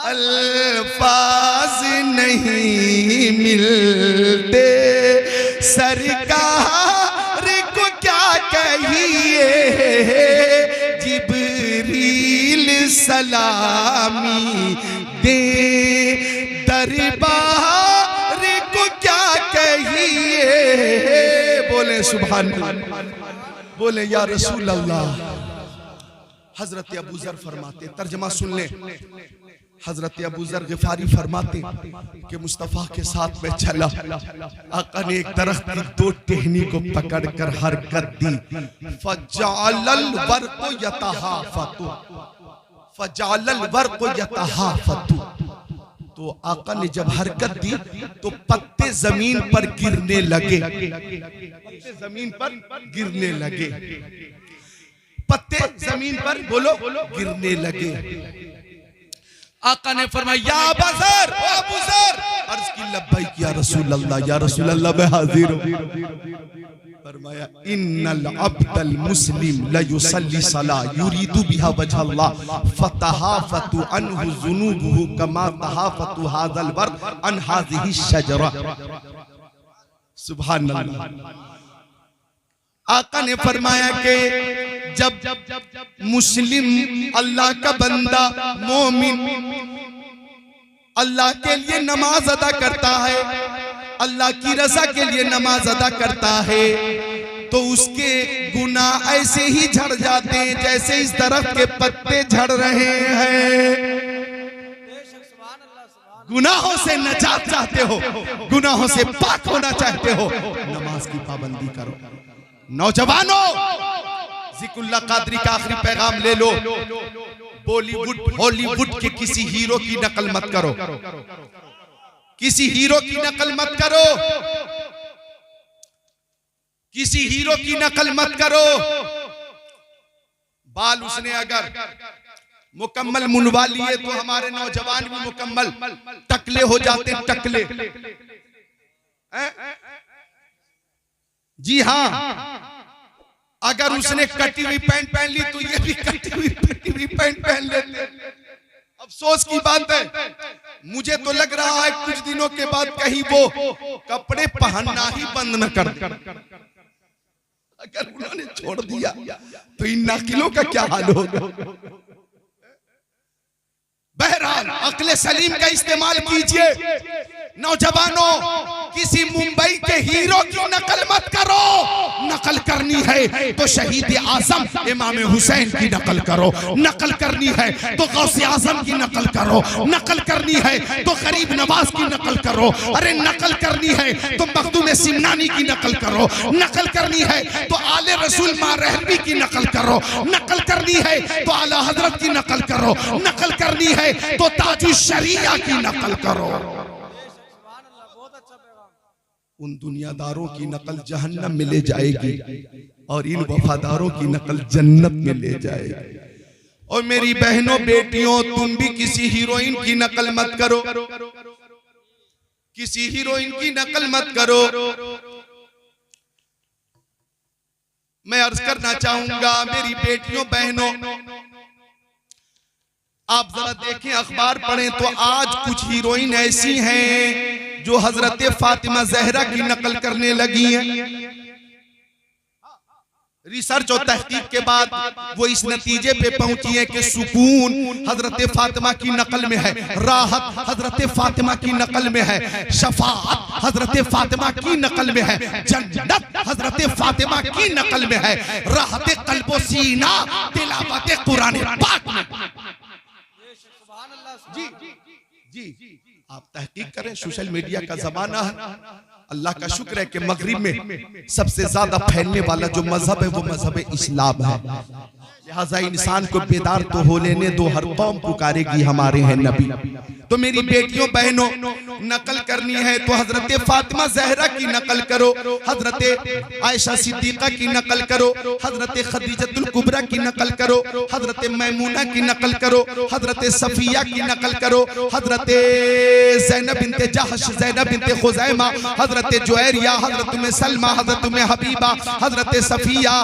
अल्फाज नहीं मिलते सरकार को क्या कहिए, जिब्रील सलामी दे दरबार को क्या कहिए। बोले सुभान अल्लाह, बोले या रसूल अल्लाह। हजरत अबू ज़र फरमाते, तर्जमा सुन ले, हजरत अबू ज़र गिफारी फरमाते कि मुस्तफ़ा के साथ में चला, आका ने एक दरख्त की दो टहनी को पकड़कर हरकत दी, फजालल वर्क़ु यतहाफ़तु, फजालल वर्क़ु यतहाफ़तु। तो आका ने जब हरकत दी तो पत्ते जमीन पर गिरने लगे, पत्ते जमीन पर गिरने लगे, पत्ते जमीन पर बोलो गिरने लगे। आका ने फरमाया, या अबू ज़र, ओ अबू ज़र, अर्ज़ की लब्बैक या रसूल अल्लाह, या रसूल अल्लाह मैं हाजिर हूं। फरमाया, इन्नल अब्दल मुस्लिम ला युसल्ली सला युरीदु बिहा वजह अल्लाह फतहाफतु अन्हु ज़ुनूबुहु कमा तहाफतु हाज़ल वर्क़ अन हाज़िही शजरा। सुभान अल्लाह। आका ने फरमाया कि जब मुस्लिम अल्लाह का बंदा मोमिन अल्लाह के लिए नमाज अदा करता है, अल्लाह की रजा के लिए नमाज अदा करता है, तो उसके गुनाह ऐसे ही झड़ जाते हैं जैसे इस दरख्त के पत्ते झड़ रहे हैं। गुनाहों से नजात चाहते हो, गुनाहों से पाक होना चाहते हो, नमाज की पाबंदी करो। नौजवानों, ज़िक्रुल्लाह कादरी का आखिरी पैगाम ले लो, बॉलीवुड हॉलीवुड के किसी हीरो की नकल मत करो, किसी हीरो की नकल मत करो, किसी हीरो की नकल मत करो। बाल उसने अगर मुकम्मल मुनवा लिए तो हमारे नौजवान भी मुकम्मल टकले हो जाते, टकले। जी हाँ, अगर उसने कटी हुई पैंट पहन ली तो ये भी कटी हुई पैंट पहन लेते। अफसोस की बात है, मुझे तो लग रहा है कुछ दिनों के बाद कहीं वो कपड़े पहनना ही बंद न कर। अगर उन्होंने छोड़ दिया तो इन नाकिलों का क्या हाल होगा। बहरहाल अक्ल सलीम का इस्तेमाल कीजिए। नौजवानों, किसी मुंबई के हीरो की नकल मत करो। नकल करनी है तो शहीद आजम इमाम हुसैन की नकल करो। नकल करनी है तो गौसे आजम की नकल करो। नकल करनी है तो गरीब नवाज की नकल करो। अरे नकल करनी है तो मखदूम सिमनानी की नकल करो। नकल करनी है तो आले रसूल मारहबी की नकल करो। नकल करनी है तो आला हजरत की नकल करो। नकल करनी है तो ताजुल शरिया की नकल करो। उन दुनियादारों की नकल जहन्नम में ले जाएगी और इन वफादारों की नकल जन्नत में ले जाएगी। और मेरी बहनों बेटियों, तुम भी किसी हीरोइन की नकल मत करो। किसी हीरोइन की नकल मत करो। मैं अर्ज करना चाहूंगा मेरी बेटियों बहनों, आप जरा देखें, अखबार पढ़ें तो आज कुछ हीरोइन ऐसी हैं जो हजरत फातिमा जहरा की नकल करने लगी हैं। रिसर्च और तहकीक के बाद वो इस नतीजे पे पहुंची है कि सुकून हजरत फातिमा की नकल में है, राहत हजरत फातिमा की नकल में है, शफाअत हजरत फातिमा की नकल में है, जन्नत हजरत फातिमा की नकल में है, राहत कल्बो सीना तिलावत कुरान पाक में। जी जी जी, आप तहकीक करें, सोशल मीडिया का जमाना है। अल्लाह का शुक्र है कि मगरिब में सबसे ज्यादा फैलने वाला जो मजहब है वो मजहब इस्लाम है। लिहाजा इंसान को बेदार तो हो लेने दो, हर कौम पुकारेगी हमारे हैं नबी। तो मेरी बेटियों बहनों, नकल करनी है तो हजरत फातिमा जहरा की नकल करो, हजरत आयशा सिद्दीका की नकल करो, हजरत खदीजतुल कुबरा की नकल करो, हजरत मैमूना की नकल करो, हजरत सफिया की नकल करो, हजरत ज़ैनब बिनते जहश, ज़ैनब बिनते खुज़ैमा, हजरत जुवैरिया, हजरत में सलमा, हजरत में हबीबा, हजरत सफिया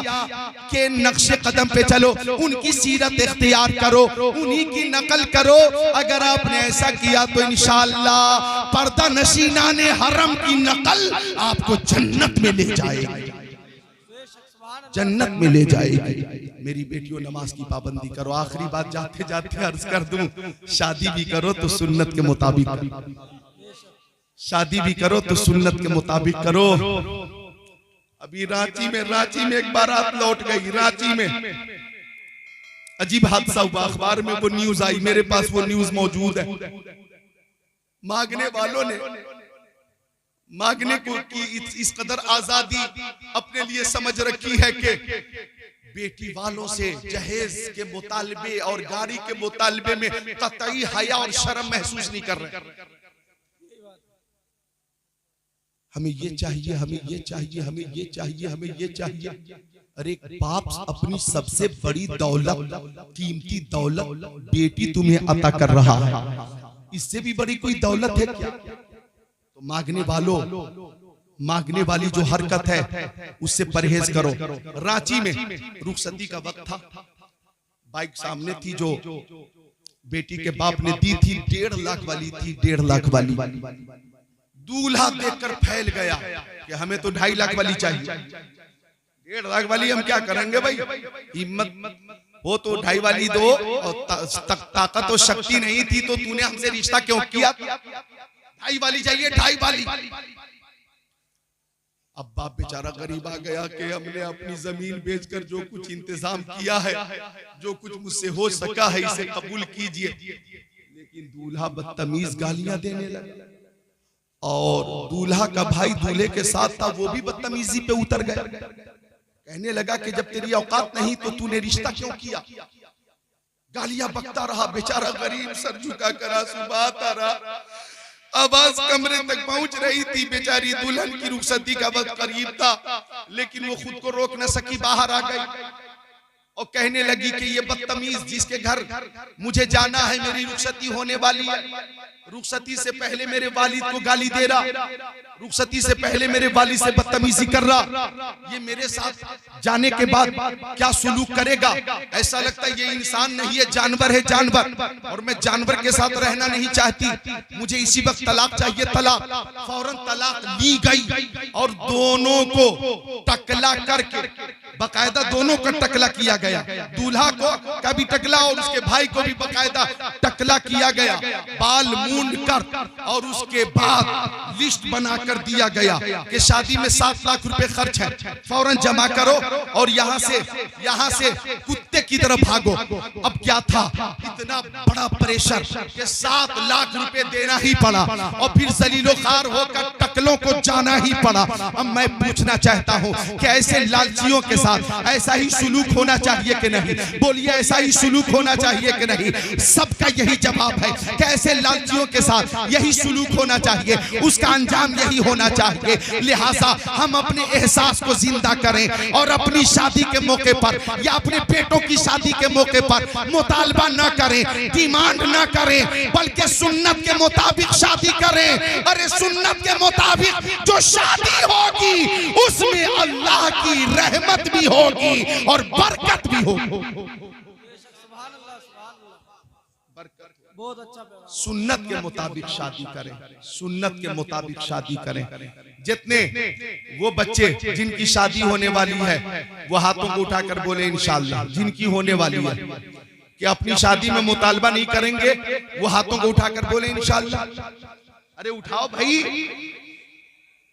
के नक्शे कदम पे चलो, उनकी सीरत इख्तियार करो, उन्हीं की नकल करो। अगर आपने ऐसा किया तो इंशाअल्लाह पर्दा नशीनाने हरम की नकल आपको जन्नत में ले जाएगी, जन्नत में ले जाएगी। मेरी बेटियों, नमाज की पाबंदी करो। आखिरी बात जाते जाते अर्ज कर दूं, शादी भी करो तो सुन्नत के मुताबिक, शादी भी करो तो सुन्नत के मुताबिक करो। अभी रांची में एक बारात लौट गई। रांची में अजीब हादसा हुआ, अखबार में वो न्यूज आई, मेरे पास वो न्यूज मौजूद है। मांगने वालों ने मांगने को की इस कदर आजादी अपने लिए समझ रखी है कि बेटी वालों से जहेज के मुतालबे और गाड़ी के मुतालबे में कतई हया और शर्म महसूस नहीं कर रहे। हमें ये चाहिए, हमें ये चाहिए, हमें ये चाहिए, हमें ये चाहिए। अरे बाप अपनी सबसे बड़ी दौलत, कीमती दौलत बेटी तुम्हें अता कर रहा है, इससे भी बड़ी कोई दौलत है क्या? तो मांगने वालों, मांगने वाली जो हरकत है उससे परहेज करो। रांची में रुखसती का वक्त था, बाइक सामने थी जो बेटी के बाप ने दी थी, 1.5 लाख वाली थी, 1.5 लाख वाली। दूल्हा देखकर फैल गया कि हमें तो 2.5 लाख वाली चाहिए। 1.5 लाख वाली हम क्या करेंगे भाई, हिम्मत हो तो 2.5 वाली दो, और ताकत और शक्ति नहीं थी तो तूने हमसे रिश्ता क्यों किया? 2.5 वाली चाहिए, 2.5 वाली। अब बाप बेचारा गरीब आ गया कि हमने अपनी जमीन बेचकर जो कुछ इंतजाम किया है, जो कुछ मुझसे हो सका है, इसे कबूल कीजिए। लेकिन दूल्हा बदतमीज गालियां देने लगा, और दूल्हा का भाई दूल्हे के साथ था, वो भी बदतमीजी पे उतर गया। कहने लगा कि जब तेरी औकात नहीं तो तूने रिश्ता क्यों किया? गालियां बकता रहा। बेचारा गरीब सर झुका कर आंसू बहाता रहा। आवाज कमरे तक पहुंच रही थी। बेचारी दुल्हन की रुखसती का वक्त करीब था, लेकिन वो खुद को रोक न सकी, बाहर आ गई। और कहने लगी कि ये बदतमीज जिसके घर मुझे जाना है, मेरी रुखसती होने वाली है, रुखसती से पहले मेरे वालिद को गाली दे रहा, रुखसती से पहले मेरे वालिद से बदतमीजी कर रहा, ये मेरे साथ जाने के बाद क्या सुलूक करेगा। ऐसा लगता है ये इंसान नहीं है, जानवर है, जानवर, और मैं जानवर के साथ रहना नहीं चाहती, मुझे इसी वक्त तलाक चाहिए, तलाक। फौरन तलाक ली गई और दोनों को टकला करके, बकायदा दोनों का टकला किया गया, दूल्हा को भी टकला और उसके भाई को भी बकायदा टकला किया गया, बाल मूंड कर, और उसके बाद लिस्ट बनाकर दिया गया कि शादी में 7 लाख रुपए खर्च है, फौरन जमा करो और यहाँ से कुत्ते की तरफ भागो। अब क्या था, इतना बड़ा प्रेशर कि 7 लाख रुपए देना ही पड़ा और फिर जलीलो खार होकर टकलों को जाना ही पड़ा। अब मैं पूछना चाहता हूँ कि ऐसे लालचियों के साथ ऐसा ही सुलूक होना चाहिए कि नहीं? बोलिए, ऐसा ही सुलूक होना चाहिए कि नहीं? सबका यही जवाब है कि ऐसे लालचियों के साथ यही सुलूक होना चाहिए, उसका अंजाम यही होना चाहिए। लिहाजा हम अपने एहसास को जिंदा करें और अपनी शादी के मौके पर या अपने बेटों की शादी के मौके पर मुतालबा न करें, डिमांड न करें, बल्कि सुन्नत के मुताबिक शादी करें। अरे सुन्नत के मुताबिक जो शादी होगी उसमें अल्लाह की रहमत भी होगी और बरकत भी होगी। बहुत अच्छा। सुन्नत के मुताबिक शादी करें, सुन्नत के मुताबिक शादी करें। जितने वो बच्चे जिनकी शादी होने वाली है वो हाथों को उठाकर बोले इंशाअल्लाह, जिनकी होने वाली है कि अपनी शादी में मुतालबा नहीं करेंगे, वो हाथों को उठाकर बोले इंशाअल्लाह। अरे उठाओ भाई,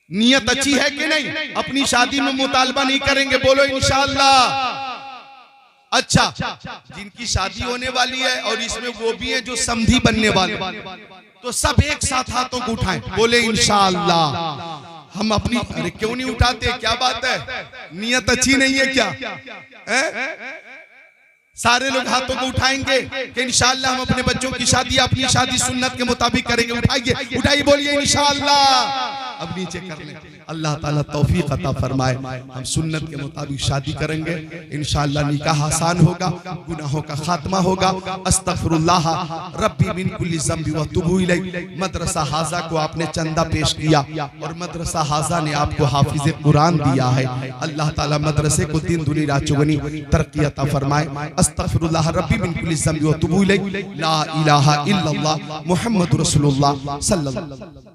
नियत अच्छी है कि नहीं? अपनी शादी में मुतालबा नहीं करेंगे, बोलो इंशाअल्लाह। अच्छा, जिनकी शादी होने वाली है और इसमें वो भी है जो समधी बनने वाले, तो सब एक साथ हाथों को उठाएं, बोले इंशाअल्लाह। हम अपनी, अरे क्यों नहीं उठाते? क्या बात है, नियत अच्छी नहीं है क्या? सारे लोग हाथों को उठाएंगे कि इंशाअल्लाह हम अपने बच्चों की शादी, अपनी शादी सुन्नत के मुताबिक करेंगे। उठाइए, उठाइए, बोलिए इंशाअल्लाह। अब नीचे कर लें। अल्लाह ताला तौफीक अता फरमाए, हम सुन्नत के मुताबिक शादी करेंगे, इंशाअल्लाह निकाह आसान होगा, गुनाहों का खात्मा होगा। अस्तगफिरुल्लाह रब्बी मिन कुल्ली ज़ंबि व तुबू इलैहि। मदरसा हाजा को आपने चंदा पेश किया और मदरसा हाजा ने आपको हाफिज़ कुरान दिया है। अल्लाह ताला मदरसे को दिन दुनी रात चौगुनी तरक्की अता फरमाए। अस्तगफिरुल्लाह रब्बी मिन कुल्ली ज़ंबि व तुबू इलैहि। ला इलाहा इल्लल्लाह मुहम्मदुर रसूलुल्लाह सल्लल्लाहु अलैहि वसल्लम।